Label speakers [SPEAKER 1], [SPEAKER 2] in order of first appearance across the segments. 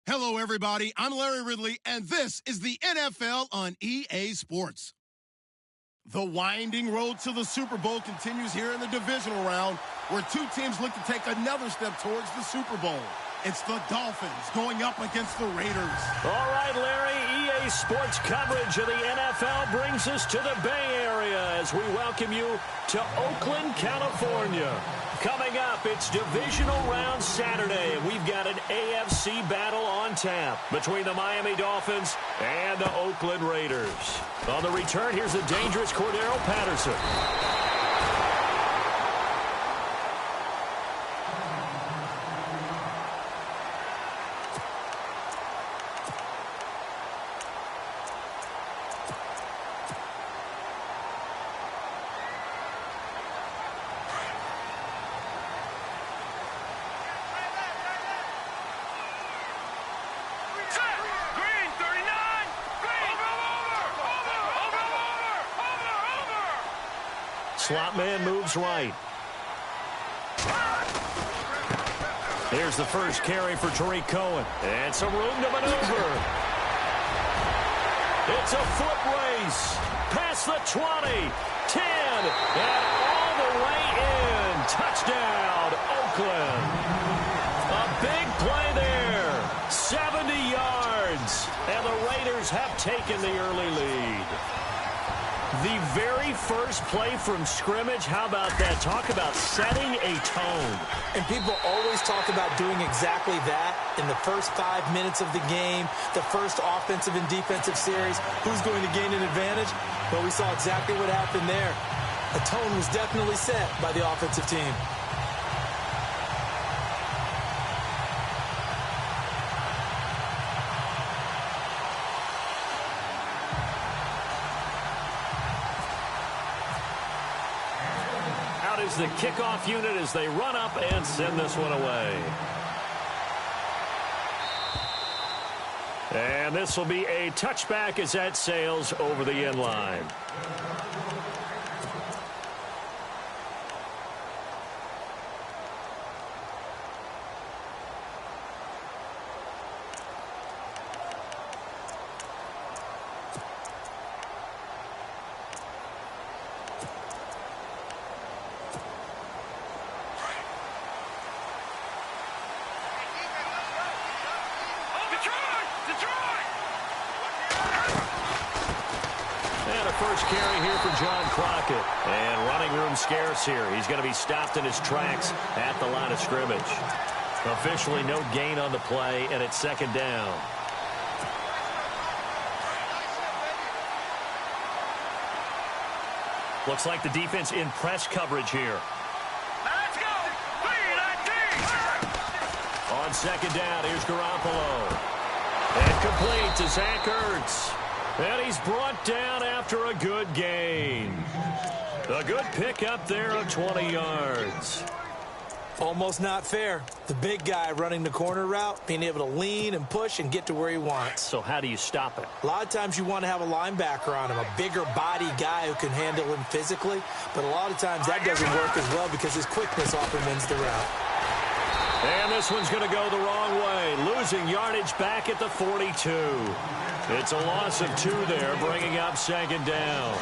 [SPEAKER 1] Hello, everybody. I'm Larry Ridley, and this is the NFL on EA Sports. The winding road to the Super Bowl continues here in the divisional round, where two teams look to take another step towards the Super Bowl. It's the Dolphins going up against the Raiders.
[SPEAKER 2] All right, Larry, EA Sports coverage of the NFL brings us to the Bay Area as we welcome you to Oakland, California. Coming up, it's divisional round Saturday, and we've got an AFC battle on tap between the Miami Dolphins and the Oakland Raiders. On the return, here's the dangerous Cordero Patterson. Slot man moves right. Here's the first carry for Tariq Cohen. And some room to maneuver. It's a foot race. Past the 20, 10, and all the way in. Touchdown, Oakland. A big play there. 70 yards. And the Raiders have taken the early lead. The very first play from scrimmage, how about that? Talk about setting a tone.
[SPEAKER 3] And people always talk about doing exactly that in the first 5 minutes of the game, the first offensive and defensive series. Who's going to gain an advantage? Well, we saw exactly what happened there. A tone was definitely set by the offensive team.
[SPEAKER 2] Is the kickoff unit as they run up and send this one away. And this will be a touchback as that sails over the end line. First carry here for John Crockett. And running room scarce here. He's going to be stopped in his tracks at the line of scrimmage. Officially no gain on the play, and it's second down. Looks like the defense in press coverage here.
[SPEAKER 4] Let's go!
[SPEAKER 2] On second down, here's Garoppolo. And complete to Zach Ertz. And he's brought down after a good gain. A good pick up there of 20 yards.
[SPEAKER 3] Almost not fair. The big guy running the corner route, being able to lean and push and get to where he wants.
[SPEAKER 2] So how do you stop it?
[SPEAKER 3] A lot of times you want to have a linebacker on him, a bigger body guy who can handle him physically. But a lot of times that doesn't work as well because his quickness often wins the route.
[SPEAKER 2] And this one's going to go the wrong way. Losing yardage back at the 42. It's a loss of 2 there, bringing up second down.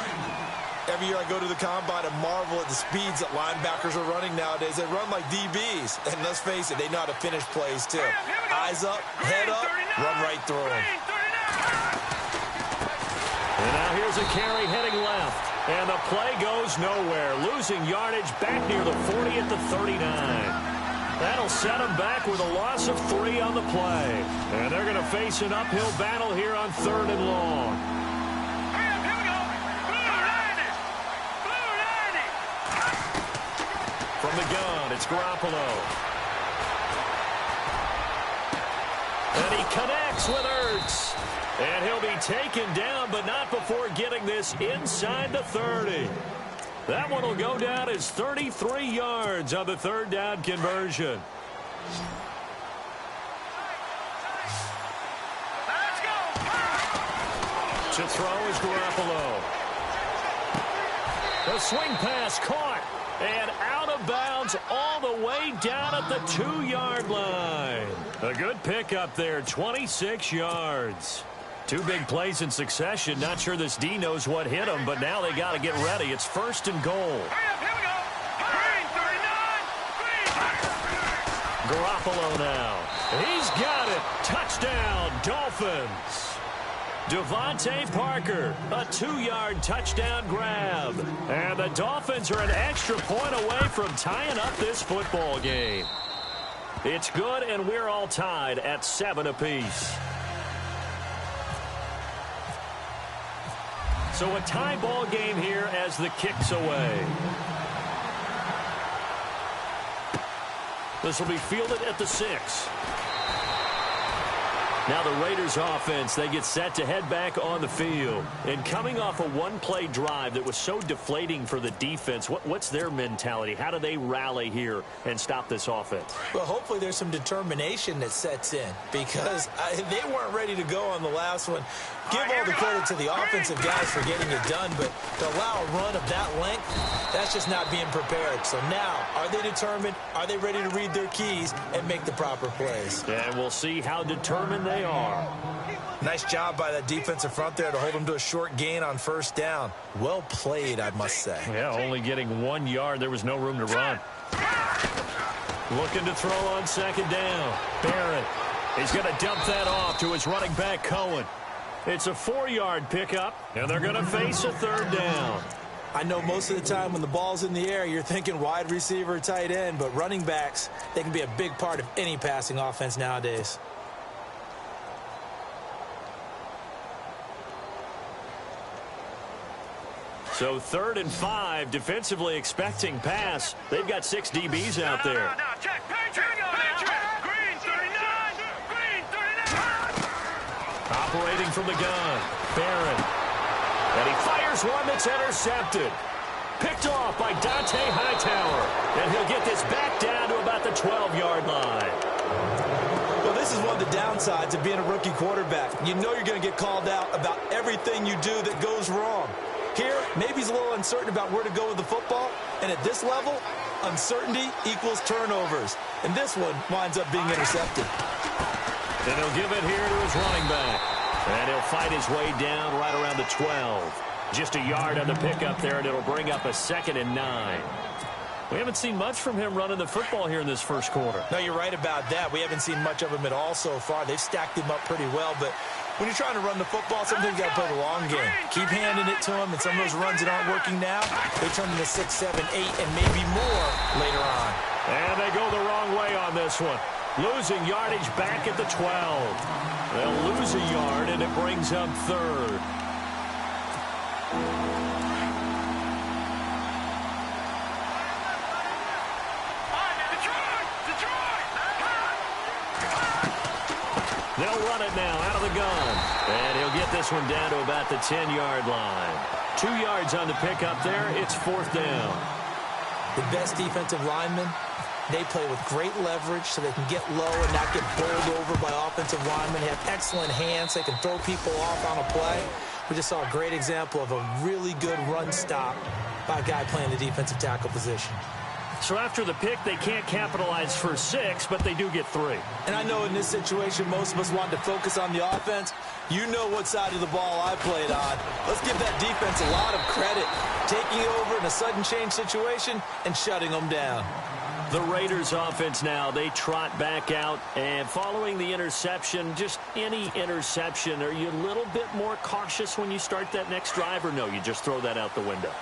[SPEAKER 5] Every year I go to the combine and marvel at the speeds that linebackers are running nowadays. They run like DBs. And let's face it, they know how to finish plays too. Eyes up, head up, run right through them.
[SPEAKER 2] And now here's a carry heading left. And the play goes nowhere. Losing yardage back near the 40 at the 39. That'll set them back with a loss of 3 on the play. And they're going to face an uphill battle here on 3rd and long. From the gun, it's Garoppolo. And he connects with Ertz. And he'll be taken down, but not before getting this inside the 30. That one will go down as 33 yards on the 3rd down conversion. To throw is Garoppolo. The swing pass caught and out out of bounds all the way down at the 2-yard line. A good pickup there, 26 yards. Two big plays in succession. Not sure this D knows what hit him, but now they got to get ready. It's 1st and goal. Garoppolo now. He's got it. Touchdown, Dolphins. Devontae Parker, a 2-yard touchdown grab. And the Dolphins are an extra point away from tying up this football game. It's good, and we're all tied at 7 apiece. So a tie ball game here as the kick's away. This will be fielded at the 6. Now the Raiders offense, they get set to head back on the field. And coming off a one-play drive that was so deflating for the defense, what's their mentality? How do they rally here and stop this offense?
[SPEAKER 3] Well, hopefully there's some determination that sets in because they weren't ready to go on the last one. Give all the credit to the offensive guys for getting it done, but to allow a run of that length, that's just not being prepared. So now, are they determined? Are they ready to read their keys and make the proper plays?
[SPEAKER 2] And we'll see how determined they are.
[SPEAKER 5] Nice job by that defensive front there to hold them to a short gain on 1st down. Well played, I must say.
[SPEAKER 2] Yeah, only getting 1 yard. There was no room to run. Looking to throw on 2nd down. Barrett. He's going to dump that off to his running back, Cohen. It's a 4-yard pickup, and they're going to face a 3rd down.
[SPEAKER 3] I know most of the time when the ball's in the air, you're thinking wide receiver, tight end, but running backs, they can be a big part of any passing offense nowadays.
[SPEAKER 2] So 3rd and 5, defensively expecting pass. They've got 6 DBs out there. Operating from the gun, Barrett. And he fires one that's intercepted. Picked off by Dante Hightower. And he'll get this back down to about the 12-yard line.
[SPEAKER 3] Well, this is one of the downsides of being a rookie quarterback. You know you're going to get called out about everything you do that goes wrong. Here, maybe he's a little uncertain about where to go with the football. And at this level, uncertainty equals turnovers. And this one winds up being intercepted.
[SPEAKER 2] And he'll give it here to his running back. And he'll fight his way down right around the 12. Just a yard on the pickup there, and it'll bring up a 2nd and 9. We haven't seen much from him running the football here in this first quarter.
[SPEAKER 3] No, you're right about that. We haven't seen much of him at all so far. They've stacked him up pretty well, but when you're trying to run the football, sometimes you got to play the long game. Keep handing it to him, and some of those runs that aren't working now, they turn into 6, 7, 8, and maybe more later on.
[SPEAKER 2] And they go the wrong way on this one. Losing yardage back at the 12. They'll lose a yard, and it brings up 3rd. They'll run it now out of the gun. And he'll get this one down to about the 10-yard line. 2 yards on the pickup there. It's 4th down.
[SPEAKER 3] The best defensive linemen, they play with great leverage so they can get low and not get bowled over by offensive linemen. They have excellent hands. They can throw people off on a play. We just saw a great example of a really good run stop by a guy playing the defensive tackle position.
[SPEAKER 2] So after the pick, they can't capitalize for 6, but they do get 3.
[SPEAKER 3] And I know in this situation, most of us want to focus on the offense. You know what side of the ball I played on. Let's give that defense a lot of credit. Taking it over in a sudden change situation and shutting them down.
[SPEAKER 2] The Raiders offense now, they trot back out. And following the interception, just any interception, are you a little bit more cautious when you start that next drive, or no, you just throw that out the window?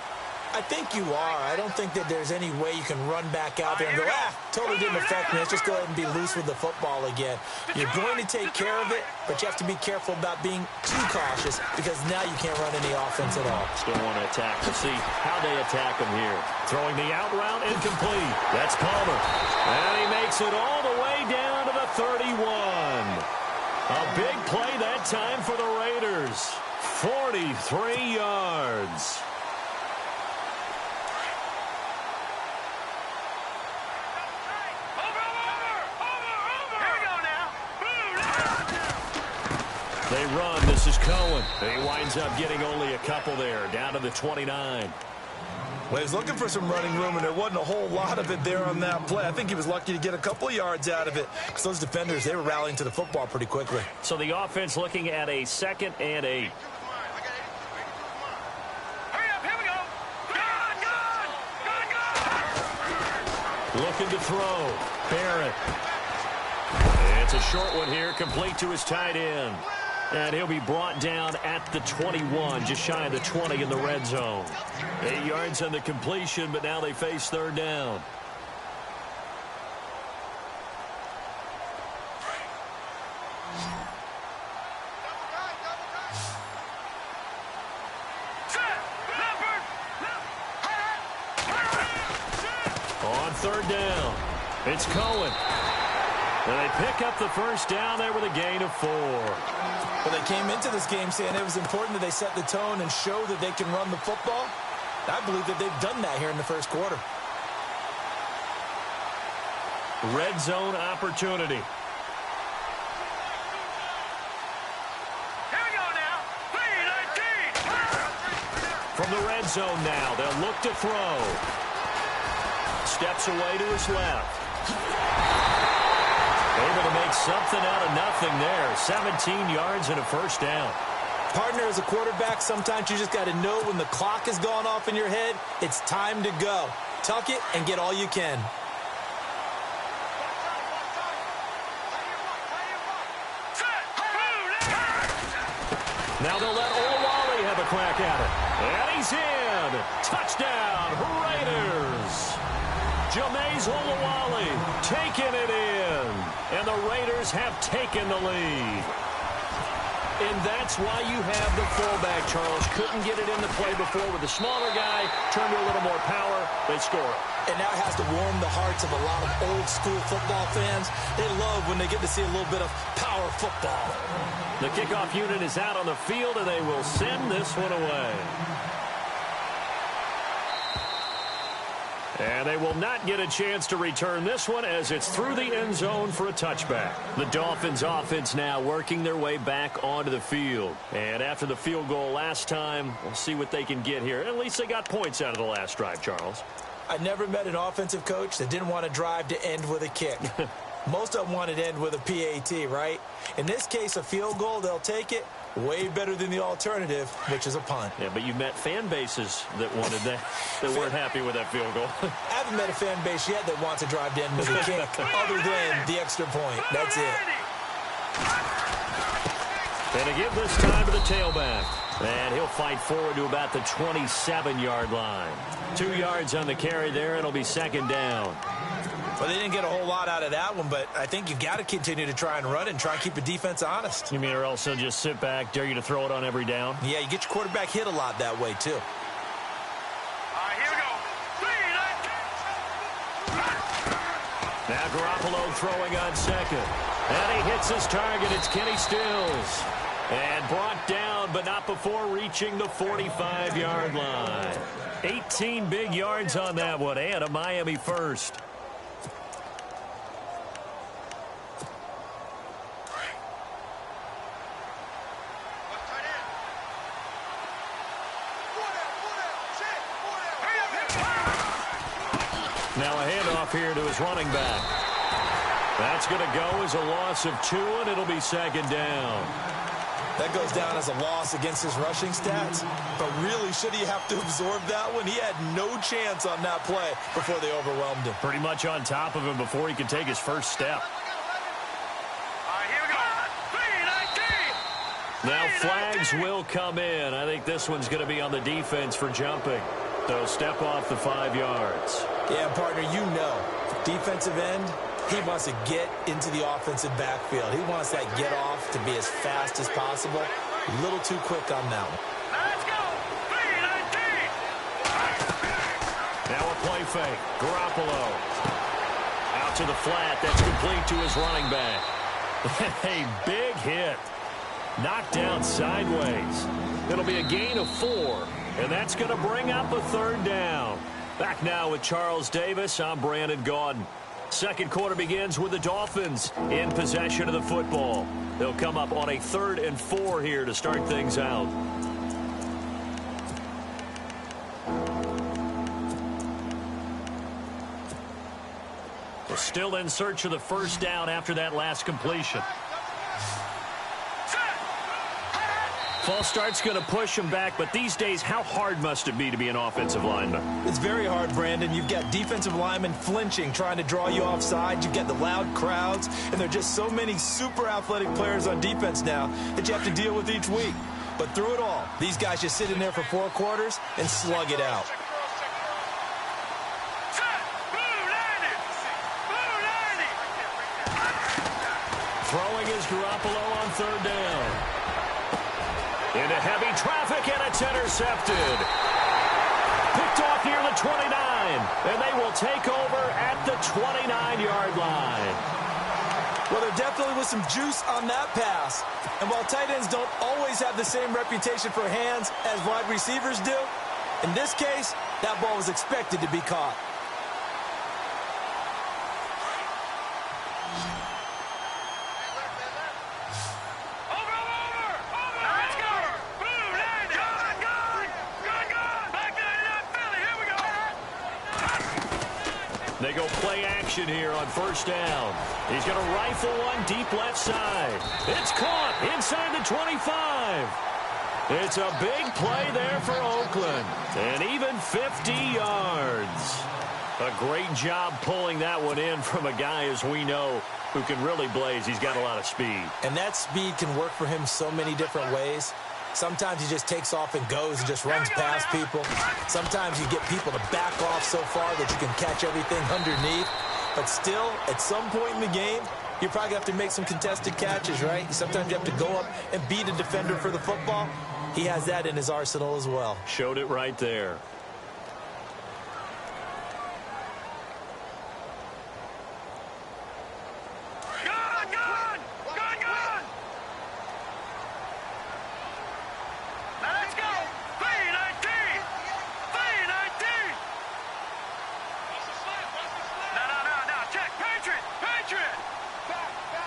[SPEAKER 3] I think you are. I don't think that there's any way you can run back out there and go, totally didn't affect me. Let's just go ahead and be loose with the football again. You're going to take care of it, but you have to be careful about being too cautious because now you can't run any offense at all.
[SPEAKER 2] Still want to attack. Let's see how they attack him here. Throwing the out route, incomplete. That's Palmer. And he makes it all the way down to the 31. A big play that time for the Raiders. 43 yards. They run. This is Cohen. He winds up getting only a couple there, down to the 29.
[SPEAKER 5] Well, he was looking for some running room, and there wasn't a whole lot of it there on that play. I think he was lucky to get a couple of yards out of it because those defenders, they were rallying to the football pretty quickly.
[SPEAKER 2] So the offense looking at a 2nd and 8. Looking to throw. Barrett. It's a short one here, complete to his tight end. And he'll be brought down at the 21, just shy of the 20 in the red zone. 8 yards on the completion, but now they face 3rd down. On 3rd down, it's Cohen. And they pick up the 1st down there with a gain of 4.
[SPEAKER 3] Well, they came into this game saying it was important that they set the tone and show that they can run the football. I believe that they've done that here in the 1st quarter.
[SPEAKER 2] Red zone opportunity.
[SPEAKER 4] Here we go now. 3-19.
[SPEAKER 2] From the red zone now, they'll look to throw. Steps away to his left. Able to make something out of nothing there. 17 yards and a 1st down.
[SPEAKER 3] Partner, as a quarterback, sometimes you just got to know when the clock has gone off in your head, it's time to go. Tuck it and get all you can.
[SPEAKER 2] Now they'll let Olawale have a crack at it. And he's in. Touchdown, Raiders. Jameis Olawale taking it in. And the Raiders have taken the lead. And that's why you have the fullback, Charles. Couldn't get it into play before with the smaller guy. Turned to a little more power. They score.
[SPEAKER 3] And now it has to warm the hearts of a lot of old-school football fans. They love when they get to see a little bit of power football.
[SPEAKER 2] The kickoff unit is out on the field, and they will send this one away. And they will not get a chance to return this one as it's through the end zone for a touchback. The Dolphins offense now working their way back onto the field. And after the field goal last time, we'll see what they can get here. At least they got points out of the last drive, Charles.
[SPEAKER 3] I never met an offensive coach that didn't want to drive to end with a kick. Most of them wanted to end with a PAT, right? In this case, a field goal, they'll take it. Way better than the alternative, which is a punt.
[SPEAKER 2] Yeah, but you met fan bases that wanted that, that weren't happy with that field goal.
[SPEAKER 3] I haven't met a fan base yet that wants to drive to end with a kick other than the extra point. That's it.
[SPEAKER 2] And to give this time to the tailback. And he'll fight forward to about the 27-yard line. 2 yards on the carry there. It'll be 2nd down.
[SPEAKER 3] Well, they didn't get a whole lot out of that one, but I think you've got to continue to try and run and try and keep the defense honest.
[SPEAKER 2] You mean or else they'll just sit back, dare you to throw it on every down?
[SPEAKER 3] Yeah, you get your quarterback hit a lot that way, too.
[SPEAKER 4] All right, here we go. 3-19.
[SPEAKER 2] Now Garoppolo throwing on 2nd. And he hits his target. It's Kenny Stills. And brought down, but not before reaching the 45-yard line. 18 big yards on that one, and a Miami first. Now a handoff here to his running back. That's going to go as a loss of 2, and it'll be 2nd down.
[SPEAKER 3] That goes down as a loss against his rushing stats. But really, should he have to absorb that one? He had no chance on that play before they overwhelmed him.
[SPEAKER 2] Pretty much on top of him before he could take his first step.
[SPEAKER 4] All right, here we go. 3-19.
[SPEAKER 2] Now flags will come in. I think this one's going to be on the defense for jumping. They'll step off the 5 yards.
[SPEAKER 3] Yeah, partner, you know, defensive end, he wants to get into the offensive backfield. He wants that get off to be as fast as possible. A little too quick on that one.
[SPEAKER 4] Let's go. 3-19.
[SPEAKER 2] Now a play fake. Garoppolo. Out to the flat. That's complete to his running back. A big hit. Knocked down sideways. It'll be a gain of 4. And that's going to bring up a 3rd down. Back now with Charles Davis. I'm Brandon Gaudin. Second quarter begins with the Dolphins in possession of the football. They'll come up on a 3rd and 4 here to start things out. Still in search of the first down after that last completion. False start's going to push him back, but these days, how hard must it be to be an offensive lineman?
[SPEAKER 3] It's very hard, Brandon. You've got defensive linemen flinching, trying to draw you offside. You've got the loud crowds, and there are just so many super athletic players on defense now that you have to deal with each week. But through it all, these guys just sit in there for 4 quarters and slug it out.
[SPEAKER 2] Throwing is Garoppolo on 3rd down. Into heavy traffic, and it's intercepted. Picked off near the 29, and they will take over at the 29-yard line.
[SPEAKER 3] Well, there definitely was some juice on that pass. And while tight ends don't always have the same reputation for hands as wide receivers do, in this case, that ball was expected to be caught.
[SPEAKER 2] They go play action here on 1st down. He's going to rifle one deep left side. It's caught inside the 25. It's a big play there for Oakland. And even 50 yards. A great job pulling that one in from a guy, as we know, who can really blaze. He's got a lot of speed.
[SPEAKER 3] And that speed can work for him so many different ways. Sometimes he just takes off and goes and just runs past people. Sometimes you get people to back off so far that you can catch everything underneath. But still, at some point in the game, you probably have to make some contested catches, right? Sometimes you have to go up and beat a defender for the football. He has that in his arsenal as well.
[SPEAKER 2] Showed it right there.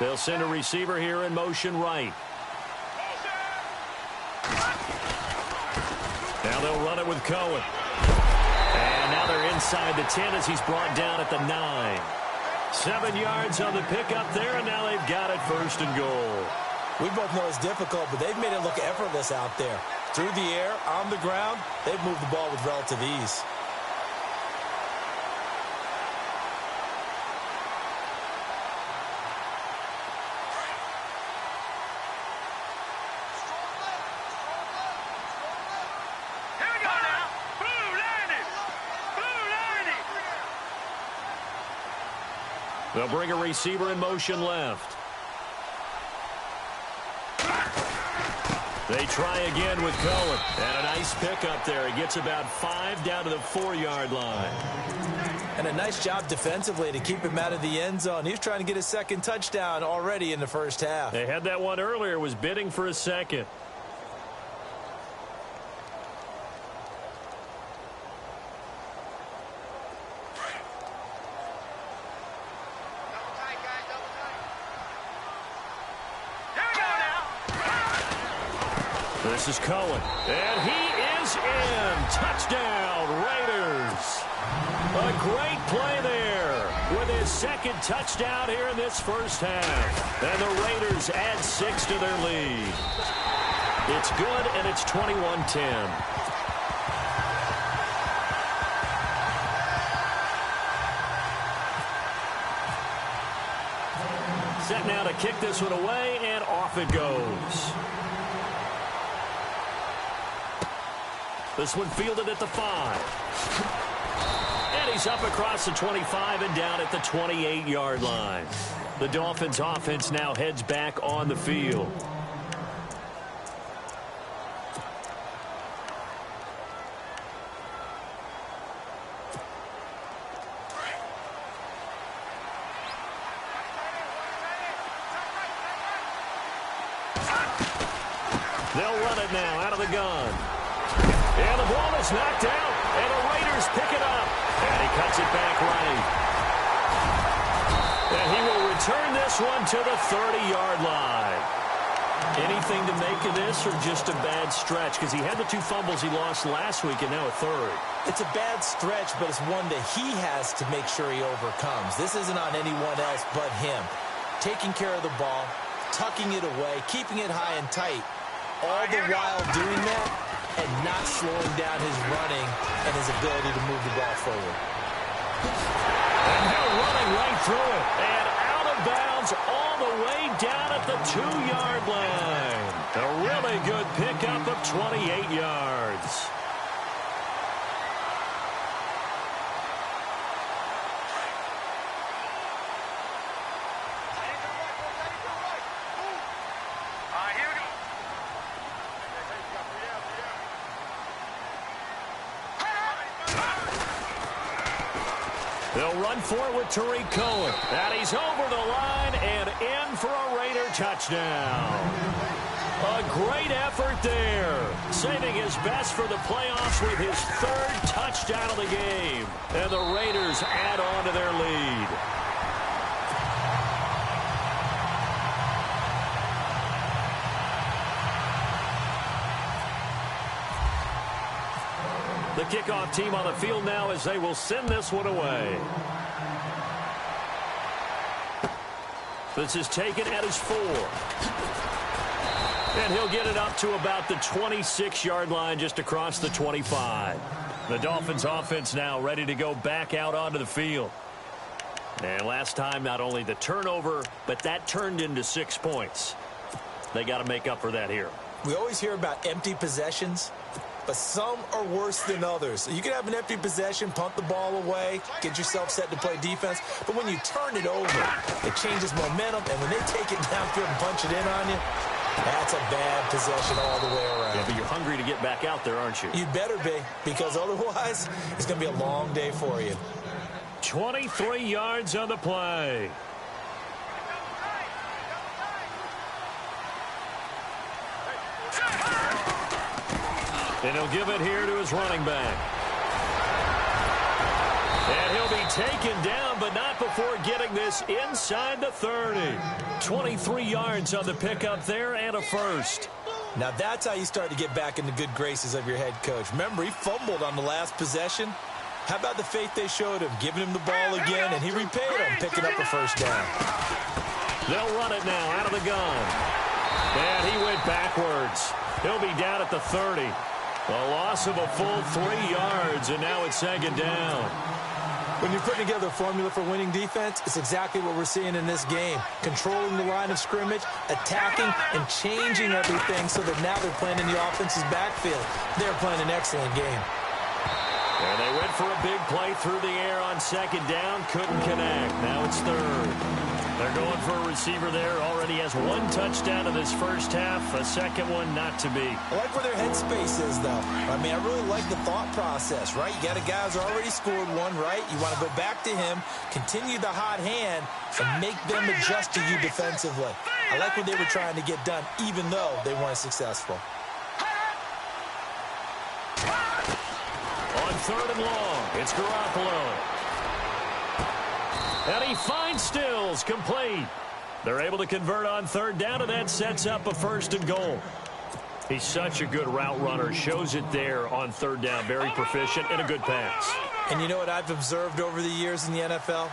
[SPEAKER 2] They'll send a receiver here in motion right. Now they'll run it with Cohen. And now they're inside the 10 as he's brought down at the 9. 7 yards on the pickup there, and now they've got it 1st and goal.
[SPEAKER 3] We both know it's difficult, but they've made it look effortless out there. Through the air, on the ground, they've moved the ball with relative ease.
[SPEAKER 2] They'll bring a receiver in motion left. They try again with Cohen. And a nice pickup there. He gets about 5 down to the 4-yard line.
[SPEAKER 3] And a nice job defensively to keep him out of the end zone. He was trying to get his 2nd touchdown already in the 1st half.
[SPEAKER 2] They had that one earlier, was bidding for a 2nd. This is Cohen, and he is in. Touchdown, Raiders. A great play there with his 2nd touchdown here in this 1st half. And the Raiders add 6 to their lead. It's good, and it's 21-10. Set now to kick this one away, and off it goes. This one fielded at the 5. And he's up across the 25 and down at the 28-yard line. The Dolphins offense now heads back on the field. They'll run it now out of the gun. And the ball is knocked out, and the Raiders pick it up. And he cuts it back right. And he will return this one to the 30-yard line. Anything to make of this or just a bad stretch? Because he had the 2 fumbles he lost last week and now a third.
[SPEAKER 3] It's a bad stretch, but it's one that he has to make sure he overcomes. This isn't on anyone else but him. Taking care of the ball, tucking it away, keeping it high and tight, all the while doing that and not slowing down his running and his ability to move the ball forward.
[SPEAKER 2] And they're running right through it. And out of bounds all the way down at the 2-yard line. A really good pickup of 28 yards.
[SPEAKER 4] Here we go.
[SPEAKER 2] They'll run for it with Tariq Cohen. And he's over the line and in for a Raider touchdown. A great effort there. Saving his best for the playoffs with his 3rd touchdown of the game. And the Raiders add on to their lead. The kickoff team on the field now as they will send this one away. This is taken at his 4. And he'll get it up to about the 26-yard line just across the 25. The Dolphins offense now ready to go back out onto the field. And last time, not only the turnover, but that turned into 6 points. They got to make up for that here.
[SPEAKER 3] We always hear about empty possessions, but some are worse than others. You can have an empty possession, punt the ball away, get yourself set to play defense, but when you turn it over, it changes momentum, and when they take it downfield and punch it in on you, that's a bad possession all the way around.
[SPEAKER 2] Yeah, but you're hungry to get back out there, aren't you?
[SPEAKER 3] You better be, because otherwise, it's going to be a long day for you.
[SPEAKER 2] 23 yards on the play. And he'll give it here to his running back. And he'll be taken down, but not before getting this inside the 30. 23 yards on the pickup there and a first.
[SPEAKER 3] Now that's how you start to get back in the good graces of your head coach. Remember, he fumbled on the last possession. How about the faith they showed him, giving him the ball again, and he repaid him, picking up a first down.
[SPEAKER 2] They'll run it now out of the gun. And he went backwards. He'll be down at the 30. A loss of a full 3 yards, and now it's 2nd down.
[SPEAKER 3] When you're putting together a formula for winning defense, it's exactly what we're seeing in this game. Controlling the line of scrimmage, attacking, and changing everything so that now they're playing in the offense's backfield. They're playing an excellent game.
[SPEAKER 2] And they went for a big play through the air on 2nd down. Couldn't connect. Now it's 3rd. They're going for a receiver there. Already has 1 touchdown in this first half. A second one not to be.
[SPEAKER 3] I like where their headspace is, though. I mean, I really like the thought process, right? You got a guy who's already scored 1, right? You want to go back to him, continue the hot hand, and make them adjust to you defensively. I like what they were trying to get done, even though they weren't successful.
[SPEAKER 2] On 3rd and long, it's Garoppolo. And he finds Stills, complete. They're able to convert on 3rd down, and that sets up a 1st and goal. He's such a good route runner. Shows it there on 3rd down. Very proficient and a good pass.
[SPEAKER 3] And you know what I've observed over the years in the NFL?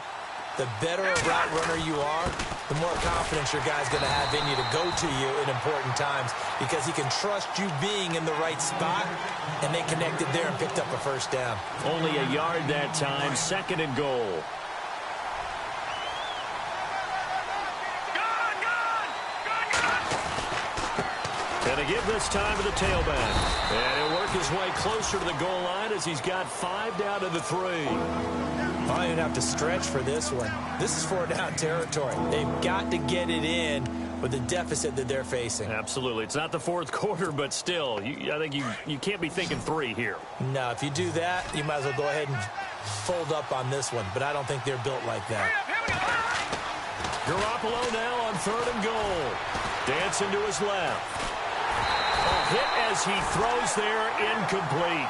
[SPEAKER 3] The better a route runner you are, the more confidence your guy's going to have in you to go to you in important times because he can trust you being in the right spot, and they connected there and picked up a 1st down.
[SPEAKER 2] Only a yard that time. 2nd and goal. And to give this time to the tailback. And he'll work his way closer to the goal line as he's got 5 down to the 3.
[SPEAKER 3] I don't even have to stretch for this one. This is 4-down territory. They've got to get it in with the deficit that they're facing.
[SPEAKER 2] Absolutely. It's not the 4th quarter, but still, I think you can't be thinking 3 here.
[SPEAKER 3] No, if you do that, you might as well go ahead and fold up on this one. But I don't think they're built like that.
[SPEAKER 2] Garoppolo now on 3rd and goal. Dancing to his left. A hit as he throws there, incomplete.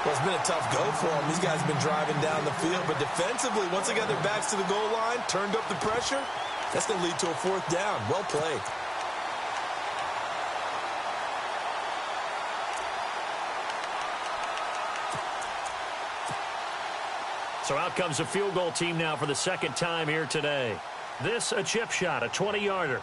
[SPEAKER 3] Well, it's been a tough go for them. These guys have been driving down the field. But defensively, once they got their backs to the goal line, turned up the pressure, that's going to lead to a 4th down. Well played.
[SPEAKER 2] So out comes a field goal team now for the second time here today. This a chip shot, a 20-yarder.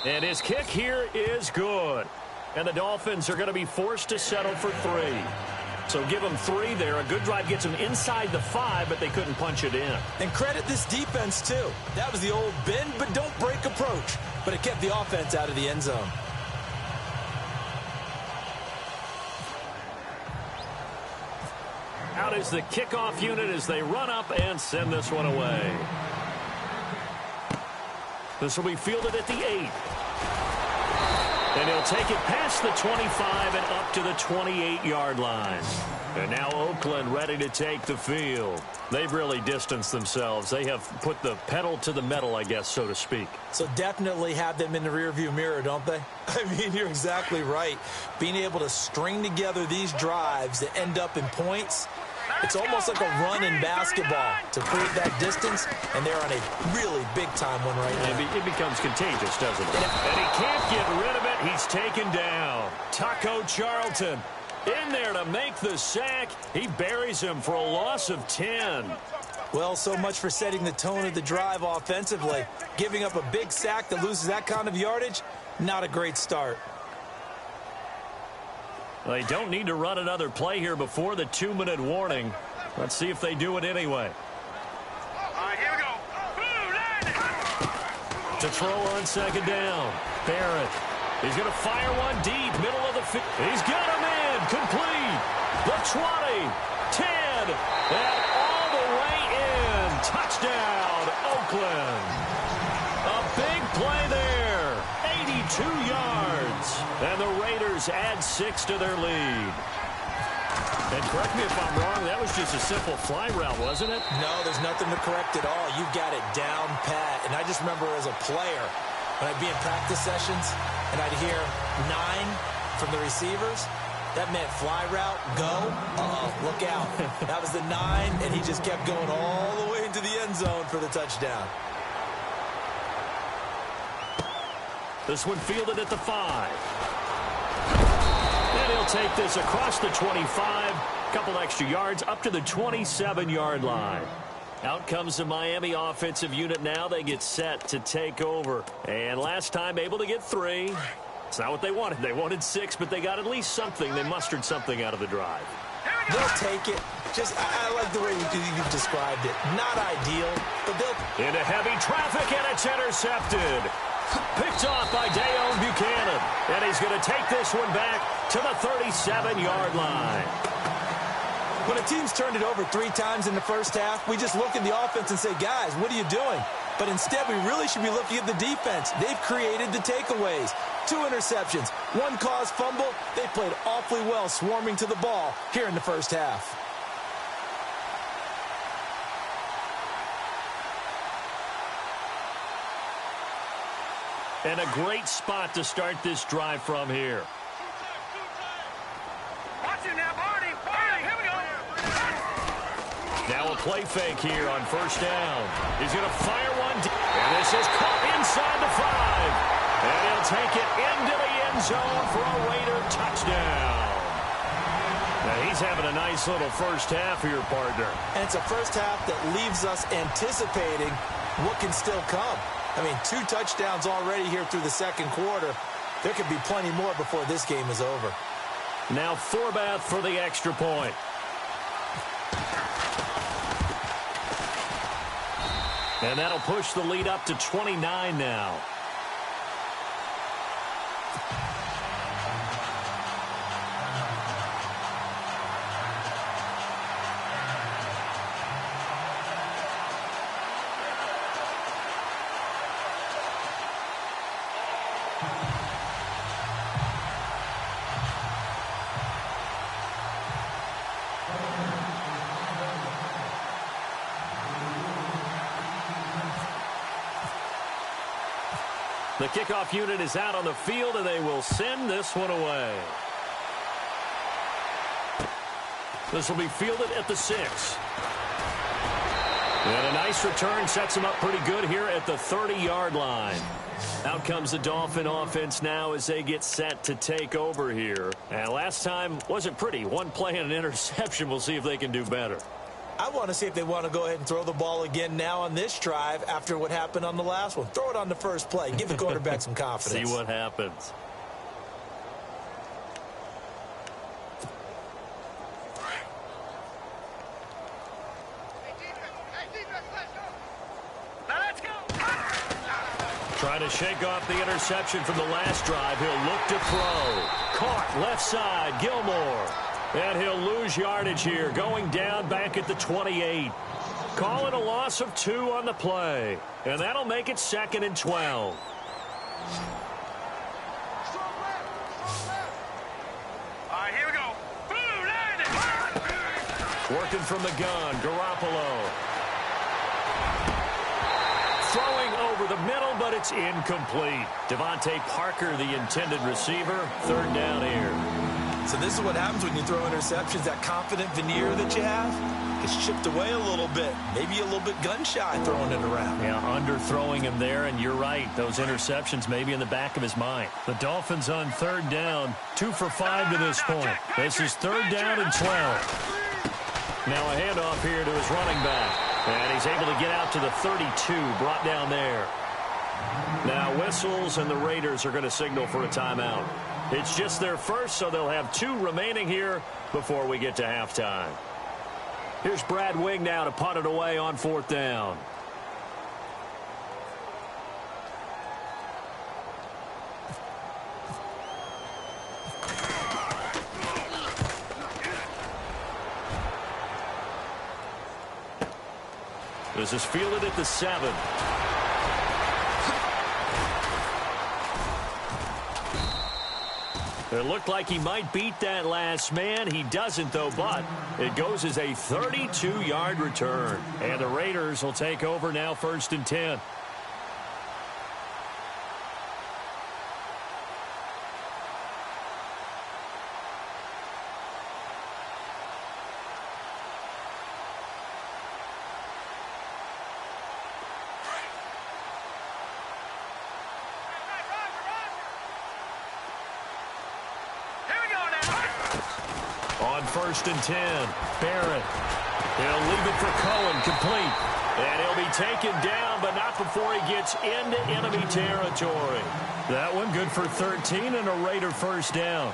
[SPEAKER 2] And his kick here is good. And the Dolphins are going to be forced to settle for 3. So give them 3 there. A good drive gets them inside the 5, but they couldn't punch it in.
[SPEAKER 3] And credit this defense, too. That was the old bend but don't break approach. But it kept the offense out of the end zone.
[SPEAKER 2] Out is the kickoff unit as they run up and send this one away. This will be fielded at the 8. And he'll take it past the 25 and up to the 28-yard line. And now Oakland ready to take the field. They've really distanced themselves. They have put the pedal to the metal, I guess, so to speak.
[SPEAKER 3] So definitely have them in the rearview mirror, don't they? I mean, you're exactly right. Being able to string together these drives that end up in points, it's almost like a run in basketball to create that distance, and they're on a really big-time one right now.
[SPEAKER 2] It becomes contagious, doesn't it? And he can't get rid of it. He's taken down. Taco Charlton in there to make the sack. He buries him for a loss of 10.
[SPEAKER 3] Well, so much for setting the tone of the drive offensively. Giving up a big sack that loses that kind of yardage, not a great start.
[SPEAKER 2] They don't need to run another play here before the 2-minute warning. Let's see if they do it anyway.
[SPEAKER 4] All right, here we go.
[SPEAKER 2] To throw on second down. Barrett. He's going to fire one deep, middle of the field. He's got him in. Complete. The 20, 10, and all the way in. Touchdown, Oakland. A big play there. 82 yards. And the Raiders add 6 to their lead. And correct me if I'm wrong, that was just a simple fly route, wasn't it?
[SPEAKER 3] No, there's nothing to correct at all. You got it down pat. And I just remember as a player, when I'd be in practice sessions and I'd hear 9 from the receivers, that meant fly route, go. Look out. That was the 9, and he just kept going all the way into the end zone for the touchdown.
[SPEAKER 2] This one fielded at the 5. And he'll take this across the 25. Couple extra yards up to the 27-yard line. Out comes the Miami offensive unit now. They get set to take over. And last time able to get 3. It's not what they wanted. They wanted 6, but they got at least something. They mustered something out of the drive.
[SPEAKER 3] They'll take it. Just, I like the way you've described it. Not ideal, but they'll...
[SPEAKER 2] Into heavy traffic, and it's intercepted. Picked off by Dayon Buchanan. And he's going to take this one back to the 37-yard line.
[SPEAKER 3] When a team's turned it over 3 times in the first half, we just look at the offense and say, guys, what are you doing? But instead, we really should be looking at the defense. They've created the takeaways. 2 interceptions, 1 caused fumble. They played awfully well swarming to the ball here in the first half.
[SPEAKER 2] And a great spot to start this drive from here.
[SPEAKER 4] Watch it now, Barney. Here we go.
[SPEAKER 2] Now a play fake here on first down. He's going to fire one. And this is caught inside the 5. And he'll take it into the end zone for a Raider touchdown. Now he's having a nice little first half here, partner.
[SPEAKER 3] And it's a first half that leaves us anticipating what can still come. I mean, 2 touchdowns already here through the second quarter. There could be plenty more before this game is over.
[SPEAKER 2] Now Forbath for the extra point. And that'll push the lead up to 29 now. The kickoff unit is out on the field, and they will send this one away. This will be fielded at the 6. And a nice return sets him up pretty good here at the 30-yard line. Out comes the Dolphin offense now as they get set to take over here. And last time wasn't pretty. One play and an interception. We'll see if they can do better.
[SPEAKER 3] I want to see if they want to go ahead and throw the ball again now on this drive after what happened on the last one. Throw it on the first play. Give the quarterback some confidence.
[SPEAKER 2] See what happens. Trying to shake off the interception from the last drive. He'll look to throw. Caught left side, Gilmore. And he'll lose yardage here, going down back at the 28. Calling a loss of 2 on the play. And that'll make it 2nd and 12.
[SPEAKER 4] All right, here we go. Boom, landed.
[SPEAKER 2] Working from the gun, Garoppolo. Throwing over the middle, but it's incomplete. Devontae Parker, the intended receiver. 3rd down here.
[SPEAKER 3] So this is what happens when you throw interceptions. That confident veneer that you have gets chipped away a little bit. Maybe a little bit gun-shy throwing it around.
[SPEAKER 2] Yeah, underthrowing him there, and you're right. Those interceptions may be in the back of his mind. The Dolphins on 3rd down. 2 for 5 to this point. This is 3rd down and 12. Now a handoff here to his running back. And he's able to get out to the 32, brought down there. Now whistles, and the Raiders are going to signal for a timeout. It's just their first, so they'll have 2 remaining here before we get to halftime. Here's Brad Wing now to punt it away on 4th down. This is fielded at the 7. It looked like he might beat that last man. He doesn't, though, but it goes as a 32-yard return. And the Raiders will take over now, 1st and 10. On 1st and 10, Barrett. He'll leave it for Cohen, complete. And he'll be taken down, but not before he gets into enemy territory. That one good for 13 and a Raider 1st down.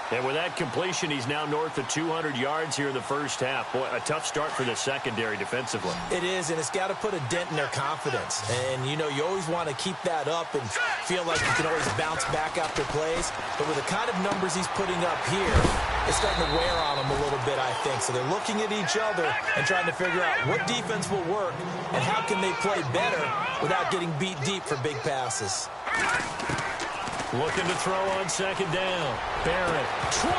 [SPEAKER 2] And with that completion, he's now north of 200 yards here in the first half. Boy, a tough start for the secondary defensively.
[SPEAKER 3] It is, and it's got to put a dent in their confidence. And, you know, you always want to keep that up and feel like you can always bounce back after plays. But with the kind of numbers he's putting up here, it's starting to wear on them a little bit, I think. So they're looking at each other and trying to figure out what defense will work and how can they play better without getting beat deep for big passes.
[SPEAKER 2] Looking to throw on 2nd down. Barrett, 20!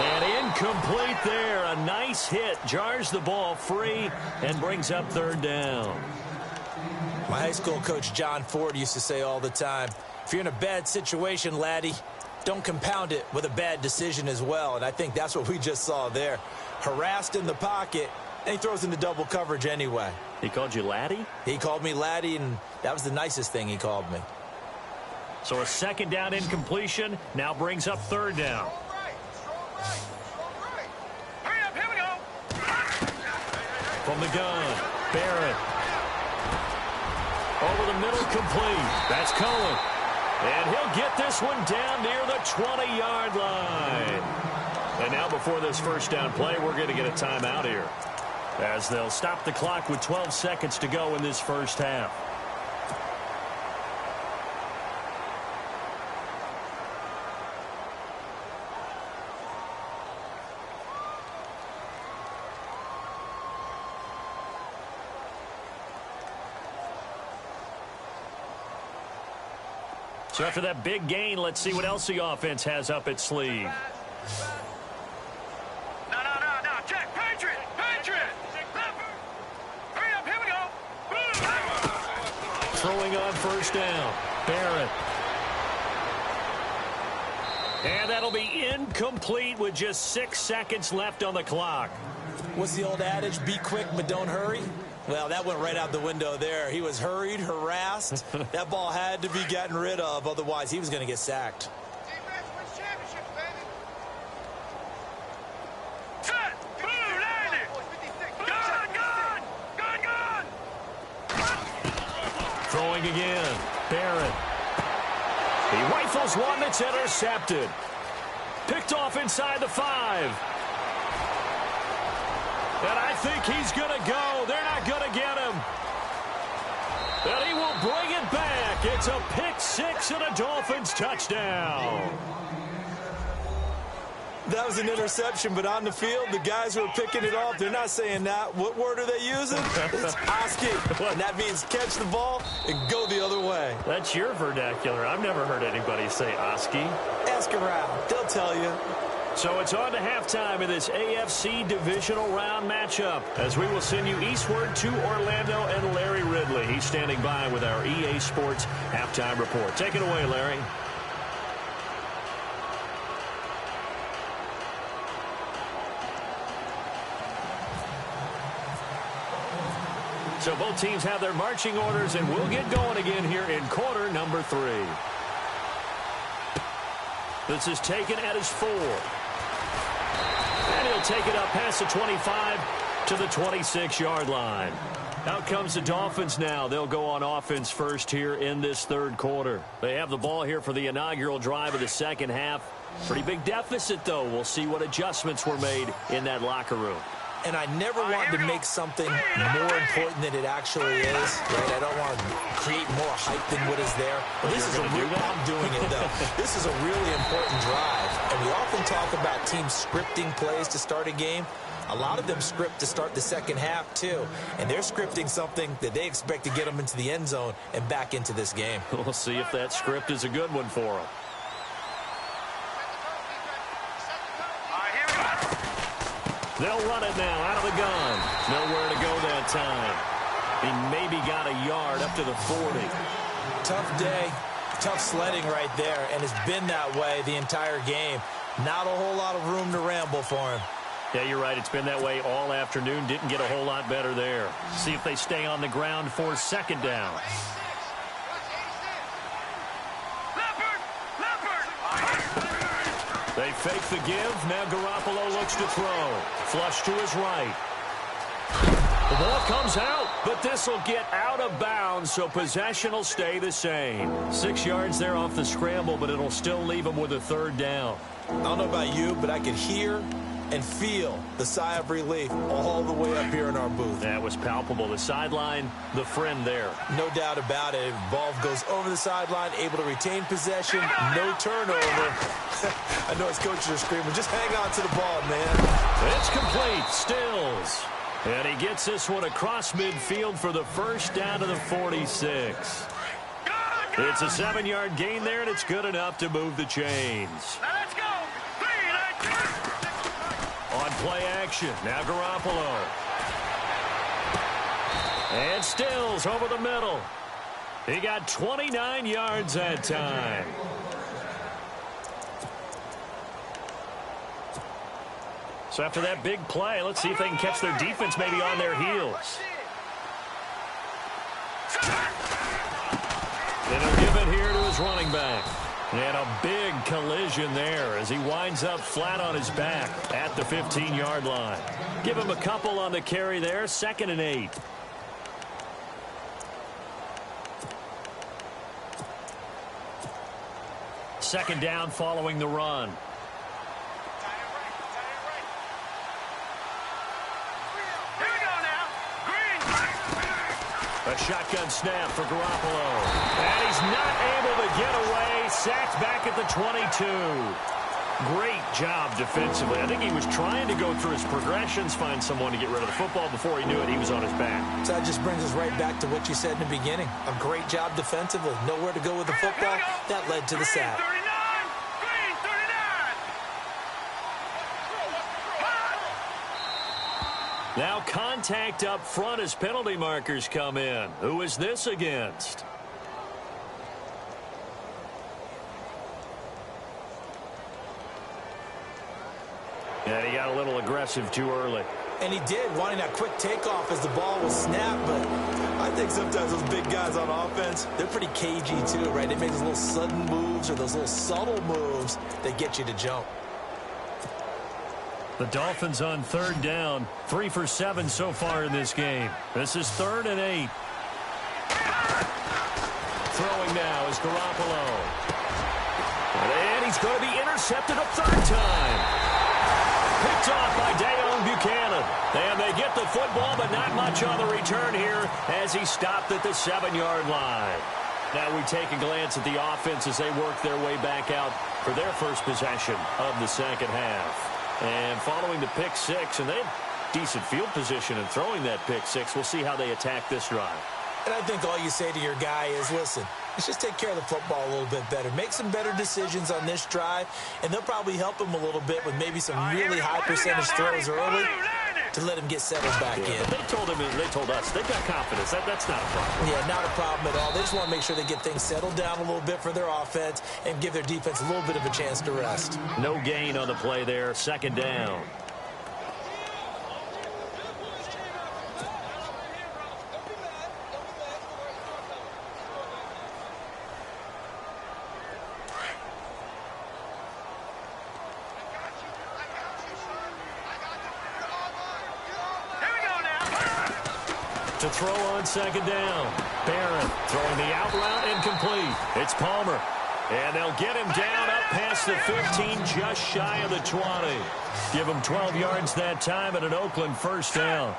[SPEAKER 2] And incomplete there. A nice hit. Jars the ball free and brings up 3rd down.
[SPEAKER 3] My high school coach, John Ford, used to say all the time, if you're in a bad situation, laddie, don't compound it with a bad decision as well. And I think that's what we just saw there. Harassed in the pocket, and he throws into double coverage anyway.
[SPEAKER 2] He called you laddie?
[SPEAKER 3] He called me laddie, and that was the nicest thing he called me.
[SPEAKER 2] So a 2nd down incompletion now brings up 3rd down.
[SPEAKER 4] Hurry up, here we go.
[SPEAKER 2] From the gun, Barrett. Over the middle, complete. That's Cohen. And he'll get this one down near the 20-yard line. And now before this 1st down play, we're going to get a timeout here, as they'll stop the clock with 12 seconds to go in this first half. So after that big gain, let's see what else the offense has up its sleeve.
[SPEAKER 4] No, check. Patriot. Hurry up, here we go.
[SPEAKER 2] Throwing on 1st down, Barrett. And that'll be incomplete with just 6 seconds left on the clock.
[SPEAKER 3] What's the old adage? Be quick, but don't hurry. Well, that went right out the window there. He was hurried, harassed. That ball had to be gotten rid of. Otherwise, he was going to get sacked.
[SPEAKER 2] Throwing again. Barrett. He rifles one that's intercepted. Picked off inside the 5. And I think he's going to go. They're not going to get him. And he will bring it back. It's a pick 6 and a Dolphins touchdown.
[SPEAKER 3] That was an interception, but on the field, the guys who are picking it off, they're not saying that. What word are they using? It's Oski. And that means catch the ball and go the other way.
[SPEAKER 2] That's your vernacular. I've never heard anybody say Oski.
[SPEAKER 3] Ask around. They'll tell you.
[SPEAKER 2] So it's on to halftime in this AFC divisional round matchup as we will send you eastward to Orlando and Larry Ridley. He's standing by with our EA Sports halftime report. Take it away, Larry. So both teams have their marching orders, and we'll get going again here in quarter number 3. This is taken at his 4. And he'll take it up past the 25 to the 26-yard line. Out comes the Dolphins now. They'll go on offense first here in this third quarter. They have the ball here for the inaugural drive of the second half. Pretty big deficit, though. We'll see what adjustments were made in that locker room.
[SPEAKER 3] And I never want to make something more important than it actually is, right? I don't want to create more hype than what is there. But this is I'm doing it, though. This is a really important drive. And we often talk about teams scripting plays to start a game. A lot of them script to start the second half, too. And they're scripting something that they expect to get them into the end zone and back into this game.
[SPEAKER 2] We'll see if that script is a good one for them. They'll run it now out of the gun. Nowhere to go that time. He maybe got a yard up to the 40.
[SPEAKER 3] Tough day. Tough sledding right there. And it's been that way the entire game. Not a whole lot of room to ramble for him.
[SPEAKER 2] Yeah, you're right. It's been that way all afternoon. Didn't get a whole lot better there. See if they stay on the ground for second down. They fake the give. Now Garoppolo looks to throw. Flush to his right. The ball comes out, but this will get out of bounds, so possession will stay the same. 6 yards there off the scramble, but it'll still leave them with a third down.
[SPEAKER 3] I don't know about you, but I could hear and feel the sigh of relief all the way up here in our booth.
[SPEAKER 2] That was palpable. The sideline, the friend there.
[SPEAKER 3] No doubt about it. Ball goes over the sideline, able to retain possession, no turnover. I know his coaches are screaming, just hang on to the ball, man.
[SPEAKER 2] It's complete. Stills. And he gets this one across midfield for the first down to the 46. It's a 7-yard gain there, and it's good enough to move the chains.
[SPEAKER 4] Now let's go. 3,
[SPEAKER 2] On play action, now Garoppolo. And Stills over the middle. He got 29 yards that time. So after that big play, let's see if they can catch their defense maybe on their heels. And he'll give it here to his running back. And a big collision there as he winds up flat on his back at the 15-yard line. Give him a couple on the carry there, 2nd and 8. Second down following the run. A shotgun snap for Garoppolo. And he's not able to get away. Sacked back at the 22. Great job defensively. I think he was trying to go through his progressions, find someone to get rid of the football. Before he knew it, he was on his back.
[SPEAKER 3] So that just brings us right back to what you said in the beginning. A great job defensively. Nowhere to go with the football. That led to the sack.
[SPEAKER 2] Now contact up front as penalty markers come in. Who is this against? Yeah, he got a little aggressive too early.
[SPEAKER 3] And he did, wanting that quick takeoff as the ball was snapped. But I think sometimes those big guys on offense, they're pretty cagey too, right? They make those little sudden moves or those little subtle moves that get you to jump.
[SPEAKER 2] The Dolphins on third down, 3 for 7 so far in this game. This is 3rd and 8. Throwing now is Garoppolo. And he's going to be intercepted a third time. Picked off by Dayon Buchanan. And they get the football, but not much on the return here as he stopped at the 7-yard line. Now we take a glance at the offense as they work their way back out for their first possession of the second half. And following the pick six, and they have decent field position in throwing that pick six. We'll see how they attack this drive.
[SPEAKER 3] And I think all you say to your guy is, listen, let's just take care of the football a little bit better. Make some better decisions on this drive, and they'll probably help him a little bit with maybe some really high percentage throws early to let him get settled back in.
[SPEAKER 2] But they told us they've got confidence. That's not a problem.
[SPEAKER 3] Yeah, not a problem at all. They just want to make sure they get things settled down a little bit for their offense and give their defense a little bit of a chance to rest.
[SPEAKER 2] No gain on the play there. 2nd down. To throw on 2nd down. Barron throwing the out route incomplete. It's Palmer. And they'll get him down up past the 15, just shy of the 20. Give him 12 yards that time and an Oakland 1st down.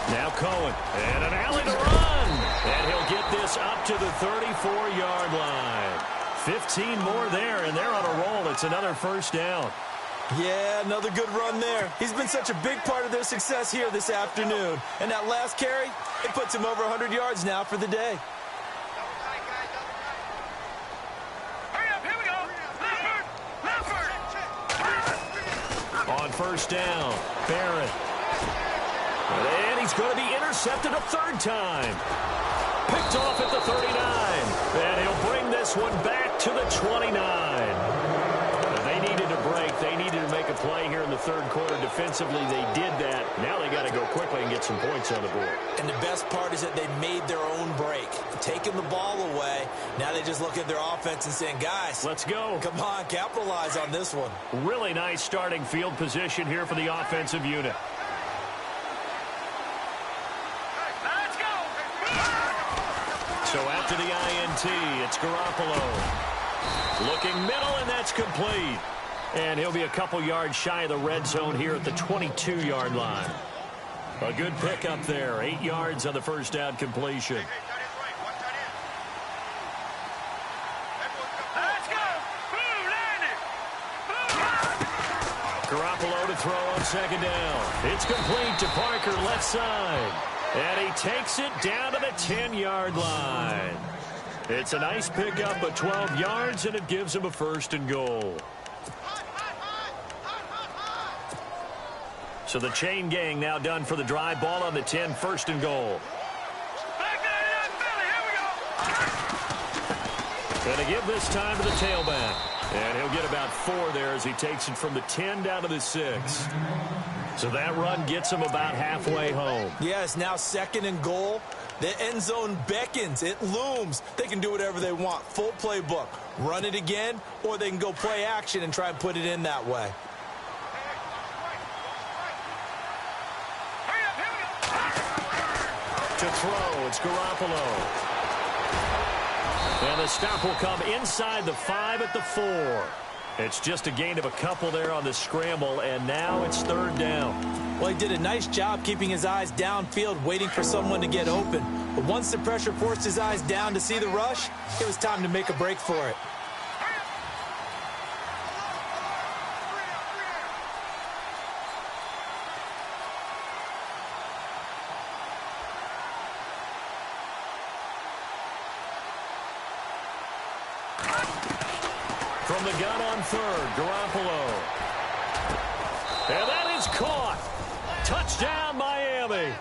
[SPEAKER 2] Now Cohen. And an alley to run. And he'll get this up to the 34-yard line. 15 more there, and they're on a roll. It's another 1st down.
[SPEAKER 3] Yeah, another good run there. He's been such a big part of their success here this afternoon. And that last carry, it puts him over 100 yards now for the day.
[SPEAKER 4] Hurry up, here we go.
[SPEAKER 2] On 1st down, Barrett. And he's going to be intercepted a 3rd time. Picked off at the 39. And he'll bring this one back to the 29. They needed to make a play here in the 3rd quarter. Defensively, they did that. Now they got to go quickly and get some points on the board.
[SPEAKER 3] And the best part is that they made their own break. Taking the ball away. Now they just look at their offense and saying, guys,
[SPEAKER 2] let's go.
[SPEAKER 3] Come on, capitalize on this one.
[SPEAKER 2] Really nice starting field position here for the offensive unit.
[SPEAKER 4] Let's go.
[SPEAKER 2] So after the INT, it's Garoppolo. Looking middle, and that's complete. And he'll be a couple yards shy of the red zone here at the 22-yard line. A good pickup there. 8 yards on the 1st down completion.
[SPEAKER 4] Let's go.
[SPEAKER 2] Garoppolo to throw on 2nd down. It's complete to Parker, left side. And he takes it down to the 10-yard line. It's a nice pickup of 12 yards, and it gives him a 1st and goal. So the chain gang now done for the drive. Ball on the 10, 1st and goal. Going to give this time to the tailback. And he'll get about 4 there as he takes it from the 10 down to the 6. So that run gets him about halfway home.
[SPEAKER 3] Yeah, it's now 2nd and goal. The end zone beckons. It looms. They can do whatever they want. Full playbook. Run it again, or they can go play action and try and put it in that way.
[SPEAKER 2] To throw, it's Garoppolo. And the stop will come inside the 5 at the 4. It's just a gain of a couple there on the scramble, and now it's 3rd down.
[SPEAKER 3] Well, he did a nice job keeping his eyes downfield, waiting for someone to get open. But once the pressure forced his eyes down to see the rush, it was time to make a break for it.
[SPEAKER 2] From the gun on 3rd, Garoppolo. And that is caught. Touchdown, Miami.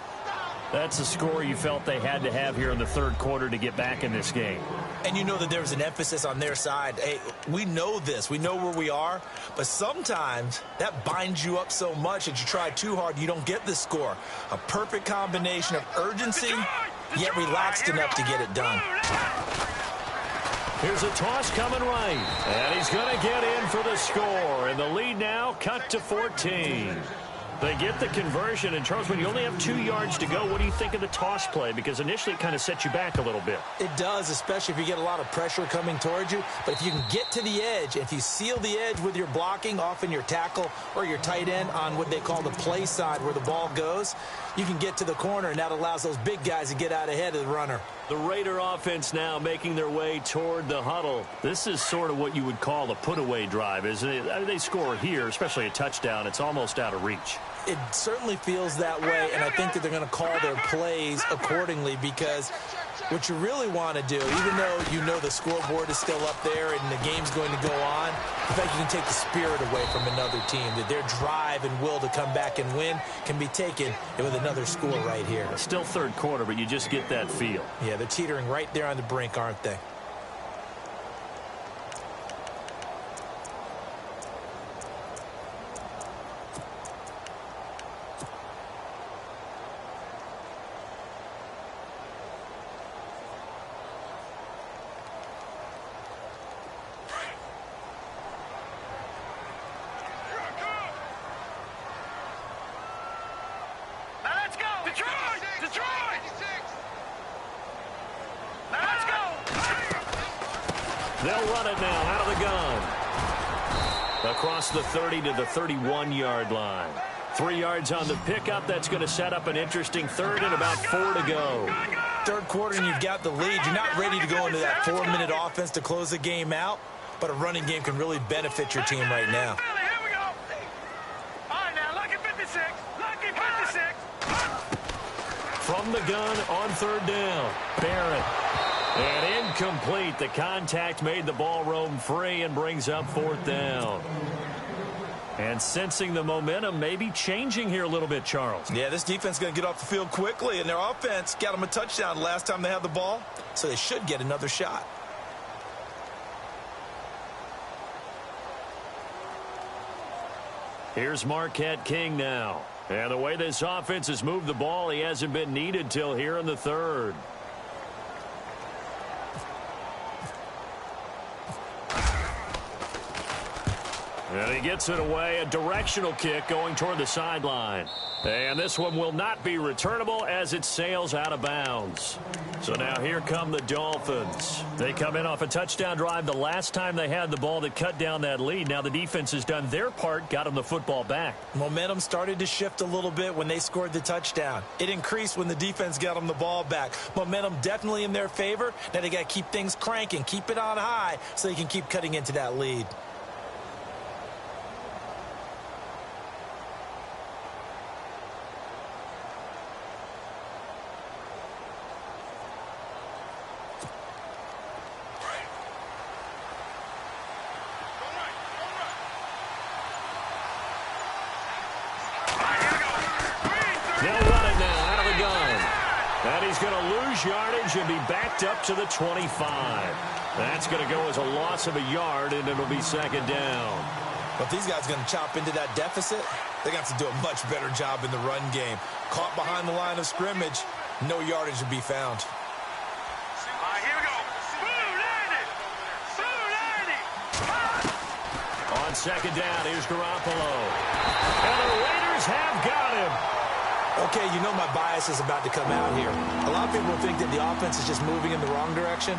[SPEAKER 2] That's a score you felt they had to have here in the third quarter to get back in this game.
[SPEAKER 5] And you know that there was an emphasis on their side. Hey, we know this. We know where we are. But sometimes that binds you up so much that you try too hard, you don't get the score. A perfect combination of urgency, yet relaxed enough to get it done.
[SPEAKER 2] Here's a toss coming right. And he's going to get in for the score. And the lead now cut to 14. They get the conversion, and Charles, when you only have 2 yards to go, what do you think of the toss play? Because initially it kind of sets you back a little bit.
[SPEAKER 3] It does, especially if you get a lot of pressure coming towards you. But if you can get to the edge, if you seal the edge with your blocking, often your tackle or your tight end on what they call the play side where the ball goes, you can get to the corner, and that allows those big guys to get out ahead of the runner.
[SPEAKER 2] The Raider offense now making their way toward the huddle. This is sort of what you would call a put-away drive, isn't it? They score here, especially a touchdown. It's almost out of reach.
[SPEAKER 3] It certainly feels that way, and I think that they're going to call their plays accordingly, because what you really want to do, even though you know the scoreboard is still up there and the game's going to go on, in fact, you can take the spirit away from another team, that their drive and will to come back and win can be taken with another score right here.
[SPEAKER 2] Still third quarter, but you just get that feel.
[SPEAKER 3] Yeah, they're teetering right there on the brink, aren't they?
[SPEAKER 2] They'll run it now out of the gun. Across the 30 to the 31-yard line. 3 yards on the pickup. That's going to set up an interesting third and about 4 to go.
[SPEAKER 5] Third quarter and you've got the lead. You're not ready to go into that 4-minute offense to close the game out, but a running game can really benefit your team right now.
[SPEAKER 2] From the gun on third down. Barrett. And incomplete. The contact made the ball roam free and brings up fourth down. And sensing the momentum maybe changing here a little bit, Charles.
[SPEAKER 5] Yeah, this defense is going to get off the field quickly, and their offense got them a touchdown last time they had the ball, so they should get another shot.
[SPEAKER 2] Here's Marquette King now. And the way this offense has moved the ball, he hasn't been needed till here in the third. And he gets it away, a directional kick going toward the sideline. And this one will not be returnable as it sails out of bounds. So now here come the Dolphins. They come in off a touchdown drive the last time they had the ball that cut down that lead. Now the defense has done their part, got them the football back.
[SPEAKER 3] Momentum started to shift a little bit when they scored the touchdown.
[SPEAKER 5] It increased when the defense got them the ball back. Momentum definitely in their favor. Now they got to keep things cranking, keep it on high so they can keep cutting into that lead.
[SPEAKER 2] Yardage and be backed up to the 25. That's going to go as a loss of a yard, and it'll be second down.
[SPEAKER 5] But if these guys are going to chop into that deficit, they're going to have to do a much better job in the run game. Caught behind the line of scrimmage, no yardage to be found.
[SPEAKER 4] Here we go.
[SPEAKER 2] On second down, here's Garoppolo. And the Raiders have got him.
[SPEAKER 3] Okay, you know my bias is about to come out here. A lot of people think that the offense is just moving in the wrong direction.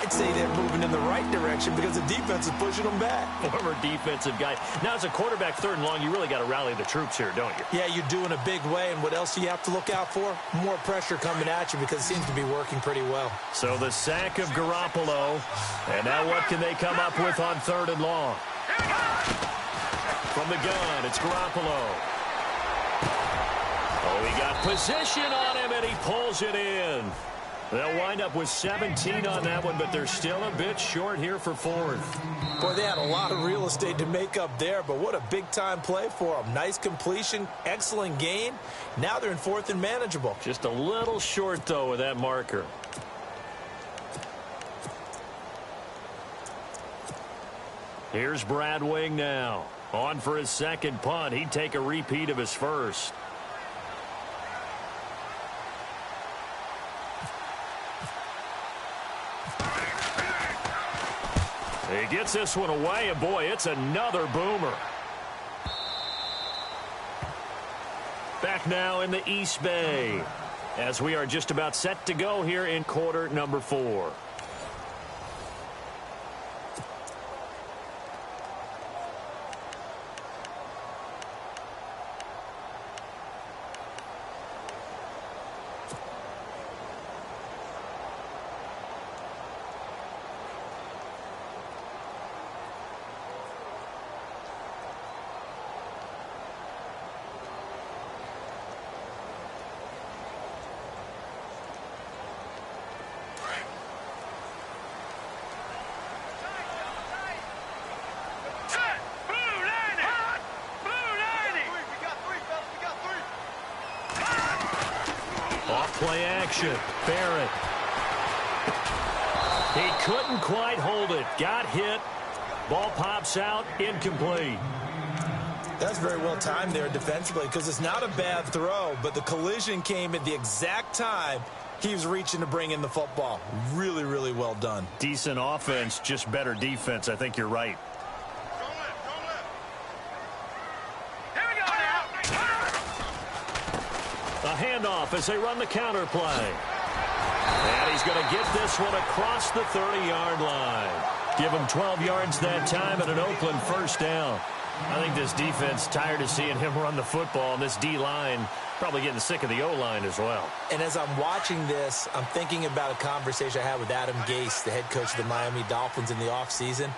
[SPEAKER 3] I'd say they're moving in the right direction because the defense is pushing them back.
[SPEAKER 2] Former defensive guy. Now, as a quarterback, third and long, you really got to rally the troops here, don't you?
[SPEAKER 3] Yeah, you do in a big way. And what else do you have to look out for? More pressure coming at you because it seems to be working pretty well.
[SPEAKER 2] So the sack of Garoppolo. And now what can they come up with on third and long? From the gun, it's Garoppolo. Oh, he got position on him, and he pulls it in. They'll wind up with 17 on that one, but they're still a bit short here for fourth.
[SPEAKER 3] Boy, they had a lot of real estate to make up there, but what a big-time play for them. Nice completion, excellent gain. Now they're in fourth and manageable.
[SPEAKER 2] Just a little short, though, with that marker. Here's Brad Wing now. On for his second punt. He'd take a repeat of his first. He gets this one away, and boy, it's another boomer. Back now in the East Bay, as we are just about set to go here in quarter number 4. Play action. Barrett. He couldn't quite hold it. Got hit. Ball pops out. Incomplete.
[SPEAKER 3] That's very well timed there defensively because it's not a bad throw, but the collision came at the exact time he was reaching to bring in the football. Really, really well done.
[SPEAKER 2] Decent offense, just better defense. I think you're right. A handoff as they run the counter play. And he's going to get this one across the 30-yard line. Give him 12 yards that time and an Oakland first down. I think this defense tired of seeing him run the football, and this D-line probably getting sick of the O-line as well.
[SPEAKER 3] And as I'm watching this, I'm thinking about a conversation I had with Adam Gase, the head coach of the Miami Dolphins in the offseason.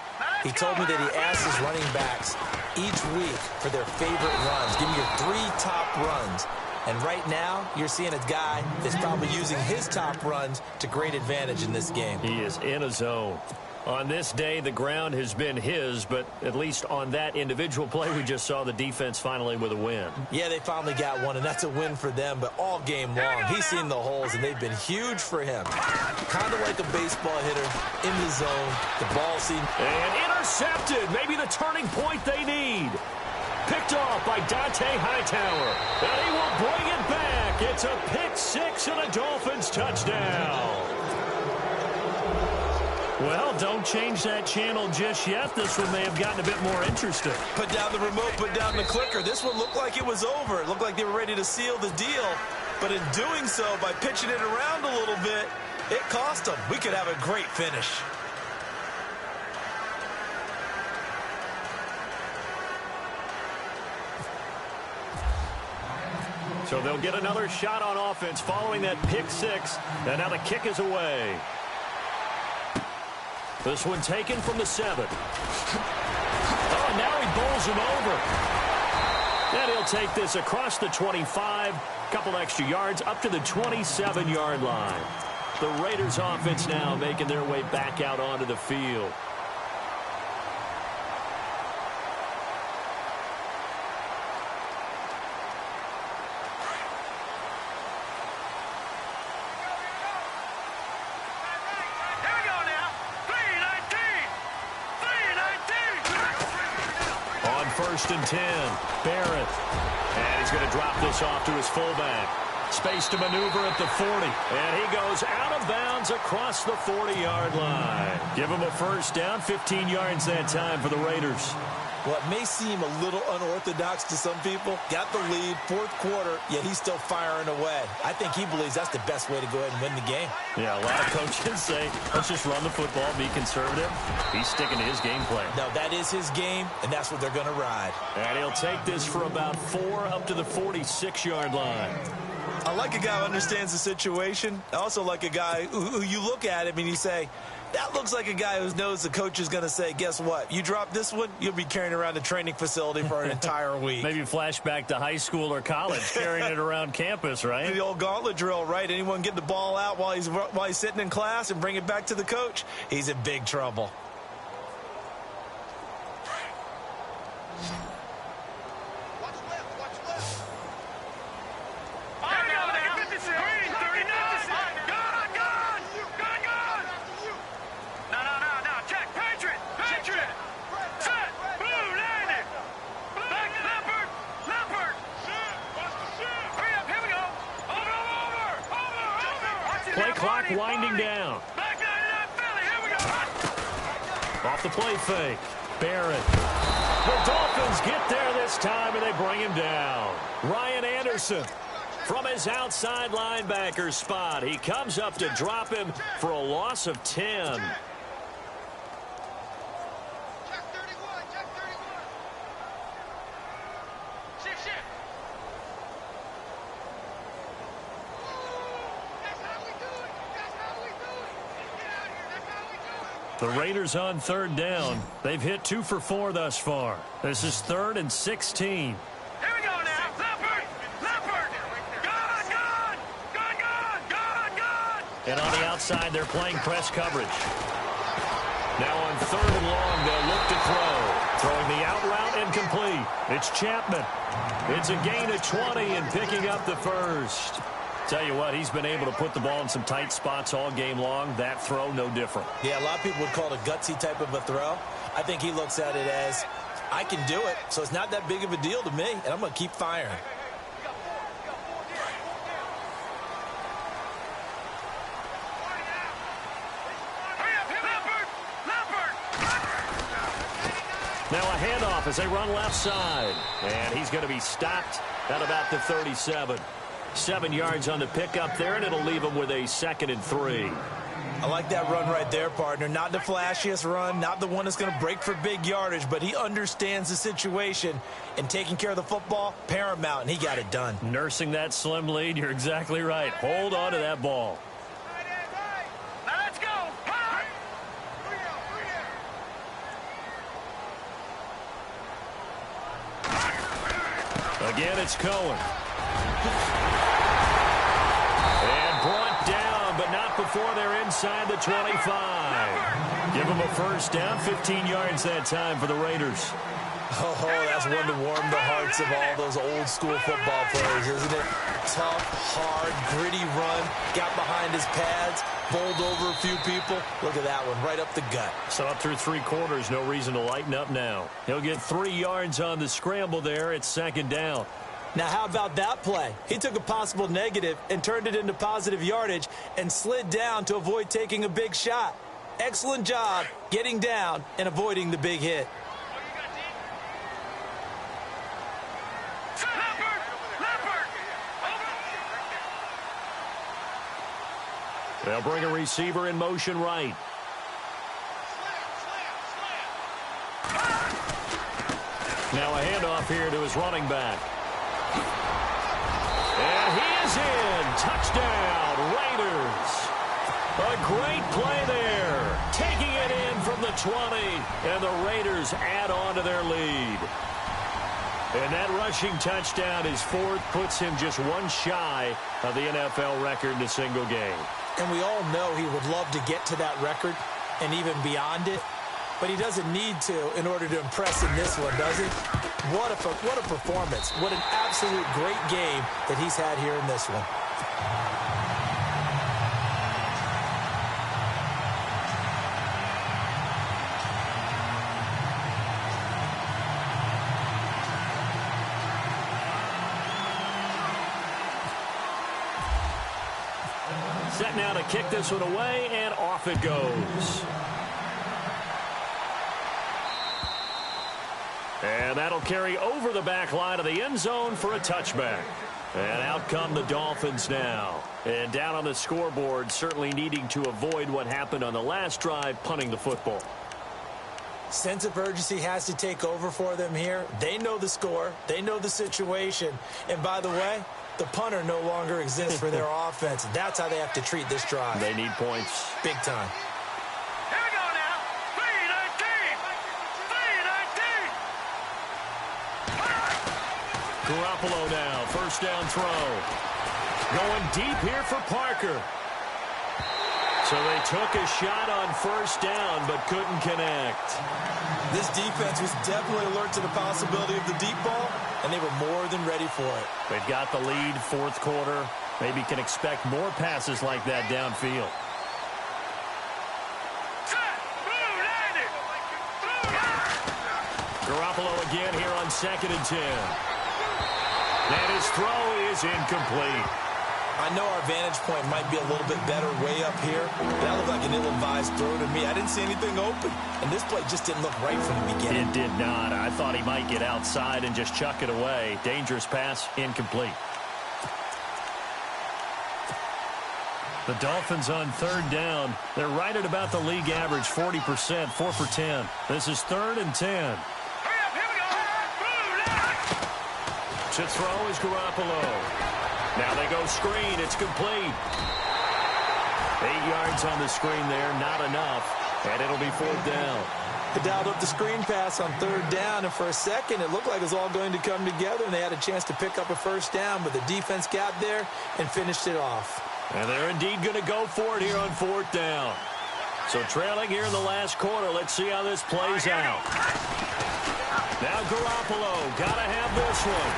[SPEAKER 3] He told me that he asked his running backs each week for their favorite runs. Give me your 3 top runs. And right now, you're seeing a guy that's probably using his top runs to great advantage in this game.
[SPEAKER 2] He is in a zone. On this day, the ground has been his, but at least on that individual play, we just saw the defense finally with a win.
[SPEAKER 3] Yeah, they finally got one, and that's a win for them, but all game long, he's seen the holes, and they've been huge for him. Kind of like a baseball hitter in the zone. The ball seemed...
[SPEAKER 2] And intercepted. Maybe the turning point they need. Picked off by Dante Hightower. And he will bring it back. It's a pick 6 and a Dolphins touchdown. Well, don't change that channel just yet. This one may have gotten a bit more interesting.
[SPEAKER 3] Put down the remote, put down the clicker. This one looked like it was over. It looked like they were ready to seal the deal. But in doing so, by pitching it around a little bit, it cost them. We could have a great finish.
[SPEAKER 2] So they'll get another shot on offense following that pick 6. And now the kick is away. This one taken from the 7. Oh, now he bowls him over. And he'll take this across the 25. Couple extra yards up to the 27-yard line. The Raiders offense now making their way back out onto the field. First and 10. Barrett. And he's going to drop this off to his fullback. Space to maneuver at the 40. And he goes out of bounds across the 40-yard line. Give him a first down. 15 yards that time for the Raiders.
[SPEAKER 3] Well, it may seem a little unorthodox to some people. Got the lead, fourth quarter, yet he's still firing away. I think he believes that's the best way to go ahead and win the game.
[SPEAKER 2] Yeah, a lot of coaches say, let's just run the football, be conservative. He's sticking to his game plan.
[SPEAKER 3] No, that is his game, and that's what they're going to ride.
[SPEAKER 2] And he'll take this for about 4 up to the 46-yard line.
[SPEAKER 3] I like a guy who understands the situation. I also like a guy who you look at him and you say,
[SPEAKER 5] That looks like a guy who knows the coach is going to say, guess what? You drop this one, you'll be carrying around the training facility for an entire week.
[SPEAKER 2] Maybe flashback to high school or college, carrying it around campus, right?
[SPEAKER 5] The old gauntlet drill, right? Anyone get the ball out while he's sitting in class and bring it back to the coach, he's in big trouble.
[SPEAKER 2] Play clock winding down. Off the play fake. Barrett. The Dolphins get there this time, and they bring him down. Ryan Anderson from his outside linebacker spot. He comes up to drop him for a loss of 10. The Raiders on third down. They've hit 2 for 4 thus far. This is 3rd and 16.
[SPEAKER 4] Here we go now. Leopard. Gone.
[SPEAKER 2] And on the outside, they're playing press coverage. Now on 3rd and long, they'll look to throw. Throwing the out route incomplete. It's Chapman. It's a gain of 20 and picking up the first. Tell you what, he's been able to put the ball in some tight spots all game long. That throw, no different.
[SPEAKER 5] Yeah, a lot of people would call it a gutsy type of a throw. I think he looks at it as, I can do it, so it's not that big of a deal to me, and I'm going to keep firing.
[SPEAKER 2] Now a handoff as they run left side. And he's going to be stopped at about the 37. 7 yards on the pickup there, and it'll leave him with a 2nd and 3.
[SPEAKER 5] I like that run right there, partner. Not the flashiest run, not the one that's going to break for big yardage, but he understands the situation, and taking care of the football, paramount, and he got it done.
[SPEAKER 2] Nursing that slim lead, you're exactly right. Hold on to that ball.
[SPEAKER 4] Now let's go.
[SPEAKER 2] Again, it's Cohen. And brought down, but not before they're inside the 25. Give them a first down, 15 yards that time for the Raiders.
[SPEAKER 5] Oh, that's one to warm the hearts of all those old school football players, isn't it? Tough, hard, gritty run, got behind his pads, bowled over a few people. Look at that one, right up the gut.
[SPEAKER 2] So up through 3 quarters, no reason to lighten up now. He'll get 3 yards on the scramble there. It's 2nd down.
[SPEAKER 3] Now, how about that play? He took a possible negative and turned it into positive yardage and slid down to avoid taking a big shot. Excellent job getting down and avoiding the big hit.
[SPEAKER 2] They'll bring a receiver in motion right. Now a handoff here to his running back. And he is in. Touchdown, Raiders. A great play there. Taking it in from the 20. And the Raiders add on to their lead. And that rushing touchdown, his 4th, puts him just 1 shy of the NFL record in a single game.
[SPEAKER 3] And we all know he would love to get to that record and even beyond it. But he doesn't need to in order to impress in this one, does he? What a performance. What an absolute great game that he's had here in this one.
[SPEAKER 2] Set now to kick this one away, and off it goes. And that'll carry over the back line of the end zone for a touchback. And out come the Dolphins now. And down on the scoreboard, certainly needing to avoid what happened on the last drive, punting the football.
[SPEAKER 3] Sense of urgency has to take over for them here. They know the score. They know the situation. And by the way, the punter no longer exists for their offense. That's how they have to treat this drive.
[SPEAKER 2] They need points.
[SPEAKER 3] Big time.
[SPEAKER 2] Garoppolo now, first down throw. Going deep here for Parker. So they took a shot on first down, but couldn't connect.
[SPEAKER 3] This defense was definitely alert to the possibility of the deep ball, and they were more than ready for it.
[SPEAKER 2] They've got the lead, fourth quarter. Maybe can expect more passes like that downfield. Garoppolo again here on 2nd and 10. And his throw is incomplete.
[SPEAKER 3] I know our vantage point might be a little bit better way up here. That looked like an ill-advised throw to me. I didn't see anything open, and this play just didn't look right from the beginning.
[SPEAKER 2] It did not. I thought he might get outside and just chuck it away. Dangerous pass, incomplete. The Dolphins on 3rd down. They're right at about the league average, 40%, 4 for 10. This is 3rd and 10. To throw is Garoppolo. Now they go screen. It's complete. 8 yards on the screen there. Not enough. And it'll be 4th down.
[SPEAKER 3] They dialed up the screen pass on 3rd down, and for a second it looked like it was all going to come together, and they had a chance to pick up a first down, but the defense got there and finished it off.
[SPEAKER 2] And they're indeed going to go for it here on 4th down. So trailing here in the last quarter. Let's see how this plays out. Now Garoppolo. Got to have this one.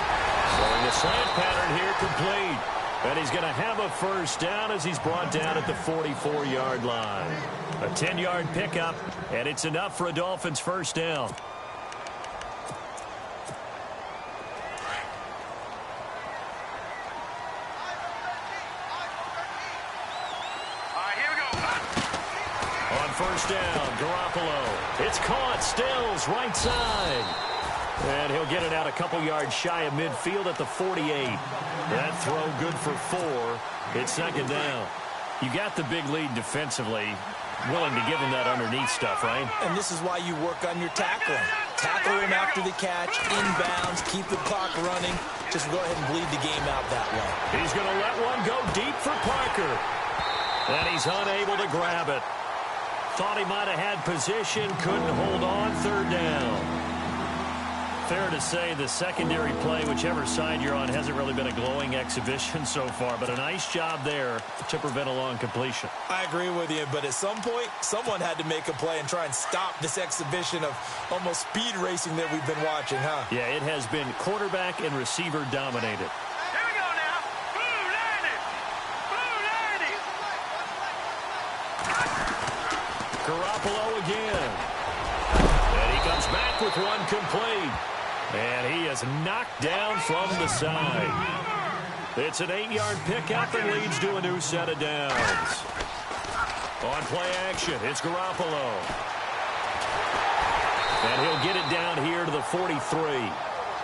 [SPEAKER 2] Throwing the slant pattern here complete. And he's going to have a first down as he's brought down at the 44-yard line. A 10-yard pickup, and it's enough for a Dolphins first down. On first down, Garoppolo. It's caught. Stills, right side. And he'll get it out a couple yards shy of midfield at the 48. That throw good for 4. It's 2nd down. You got the big lead defensively. Willing to give him that underneath stuff, right?
[SPEAKER 3] And this is why you work on your tackling. Tackle him after the catch, inbounds, keep the clock running. Just go ahead and bleed the game out that way.
[SPEAKER 2] He's going to let one go deep for Parker. And he's unable to grab it. Thought he might have had position, couldn't hold on. 3rd down. Fair to say the secondary play, whichever side you're on, hasn't really been a glowing exhibition so far, but a nice job there to prevent a long completion.
[SPEAKER 3] I agree with you, but at some point, someone had to make a play and try and stop this exhibition of almost speed racing that we've been watching, huh?
[SPEAKER 2] Yeah, it has been quarterback and receiver dominated.
[SPEAKER 4] Here we go now. Blue 90. Blue 90.
[SPEAKER 2] Garoppolo again. And he comes back with one complete. And he is knocked down from the side. It's an 8-yard pickup and leads to a new set of downs. On play action, it's Garoppolo. And he'll get it down here to the 43.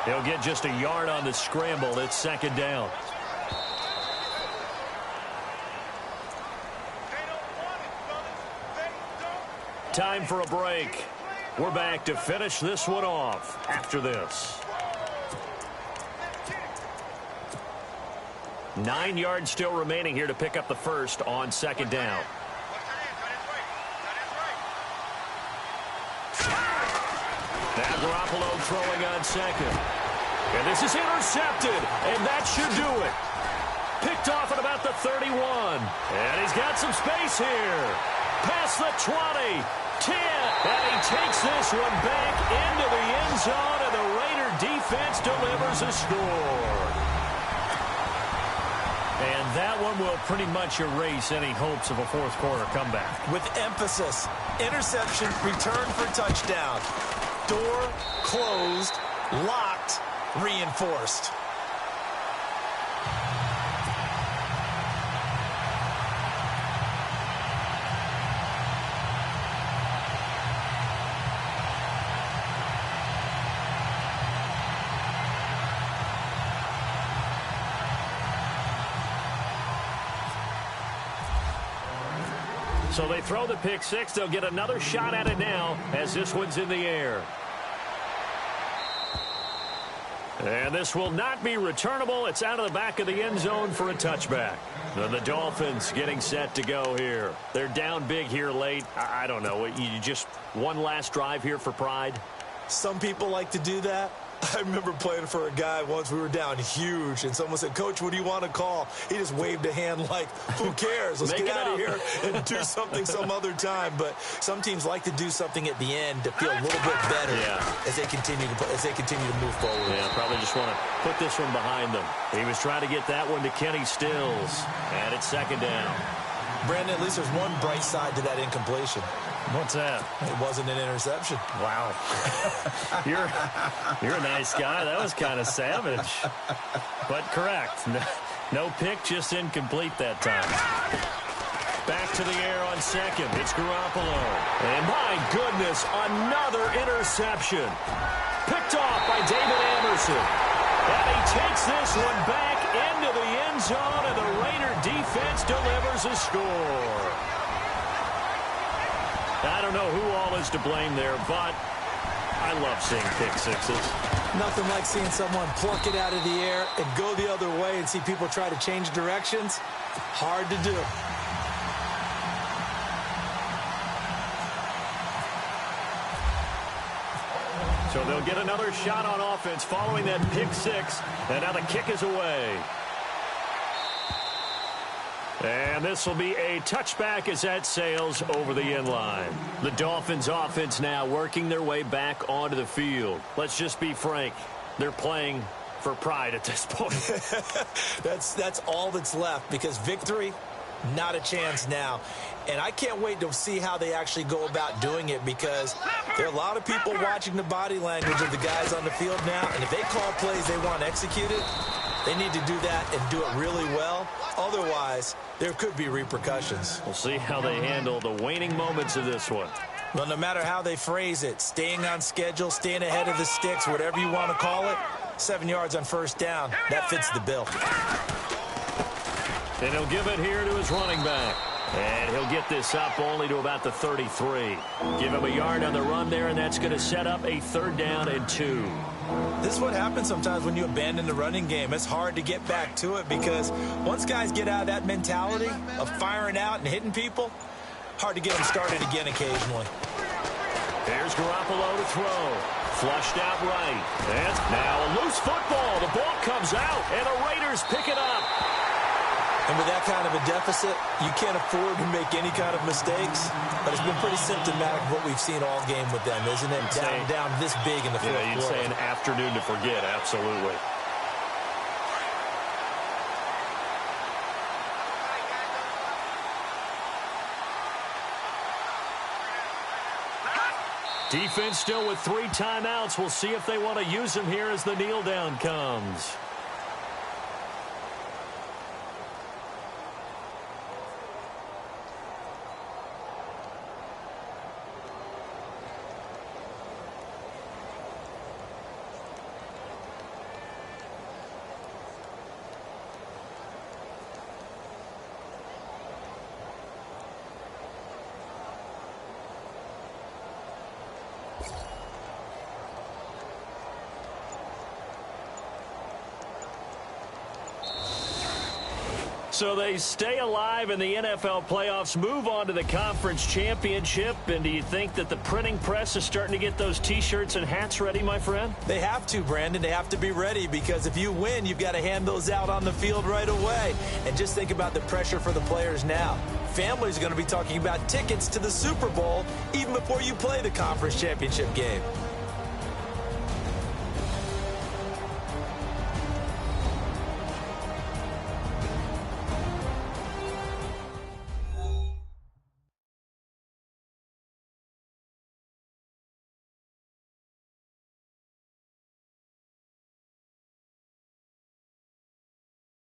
[SPEAKER 2] He'll get just a yard on the scramble. It's 2nd down. Time for a break. We're back to finish this one off after this. 9 yards still remaining here to pick up the first on 2nd down. Now Garoppolo throwing on 2nd. And this is intercepted, and that should do it. Picked off at about the 31. And he's got some space here. Past the 20. 10, and he takes this one back into the end zone, and the Raider defense delivers a score. And that one will pretty much erase any hopes of a fourth quarter comeback.
[SPEAKER 3] With emphasis, interception, return for touchdown. Door closed, locked, reinforced.
[SPEAKER 2] So they throw the pick six. They'll get another shot at it now as this one's in the air. And this will not be returnable. It's out of the back of the end zone for a touchback. The Dolphins getting set to go here. They're down big here late. I don't know. You just one last drive here for pride?
[SPEAKER 3] Some people like to do that. I remember playing for a guy once. We were down huge, and someone said, "Coach, what do you want to call?" He just waved a hand like, "Who cares? Let's get out of here and do something some other time." But some teams like to do something at the end to feel a little bit better as they continue to move forward.
[SPEAKER 2] Yeah, probably just want to put this one behind them. He was trying to get that one to Kenny Stills, and it's second down.
[SPEAKER 3] Brandon, at least there's one bright side to that incompletion.
[SPEAKER 2] What's that?
[SPEAKER 3] It wasn't an interception.
[SPEAKER 2] Wow. You're a nice guy. That was kind of savage. But correct. No pick, just incomplete that time. Back to the air on second. It's Garoppolo. And my goodness, another interception. Picked off by David Anderson. And he takes this one back into the end zone, and the Raider defense delivers a score. I don't know who all is to blame there, but I love seeing pick sixes.
[SPEAKER 3] Nothing like seeing someone pluck it out of the air and go the other way and see people try to change directions. Hard to do.
[SPEAKER 2] So they'll get another shot on offense following that pick six, and now the kick is away. And this will be a touchback as that sails over the end line. The Dolphins offense now working their way back onto the field. Let's just be frank. They're playing for pride at this point.
[SPEAKER 3] That's all that's left, because victory, not a chance now. And I can't wait to see how they actually go about doing it, because there are a lot of people watching the body language of the guys on the field now, and if they call plays they want executed, they need to do that and do it really well. Otherwise, there could be repercussions.
[SPEAKER 2] We'll see how they handle the waning moments of this one.
[SPEAKER 3] Well, no matter how they phrase it, staying on schedule, staying ahead of the sticks, whatever you want to call it, 7 yards on first down, that fits the bill.
[SPEAKER 2] And he'll give it here to his running back. And he'll get this up only to about the 33. Give him a yard on the run there, and that's going to set up a 3rd down and 2.
[SPEAKER 3] This is what happens sometimes when you abandon the running game. It's hard to get back to it, because once guys get out of that mentality of firing out and hitting people, hard to get them started again occasionally.
[SPEAKER 2] There's Garoppolo to throw. Flushed out right. And now a loose football. The ball comes out, and the Raiders pick it up.
[SPEAKER 3] And with that kind of a deficit, you can't afford to make any kind of mistakes. But it's been pretty symptomatic of what we've seen all game with them, isn't it? Down this big in the fourth quarter.
[SPEAKER 2] You'd say an afternoon to forget, absolutely. Defense still with 3 timeouts. We'll see if they want to use them here as the kneel down comes. So they stay alive in the NFL playoffs, move on to the conference championship. And do you think that the printing press is starting to get those T-shirts and hats ready, my friend?
[SPEAKER 3] They have to, Brandon. They have to be ready, because if you win, you've got to hand those out on the field right away. And just think about the pressure for the players now. Families are going to be talking about tickets to the Super Bowl even before you play the conference championship game.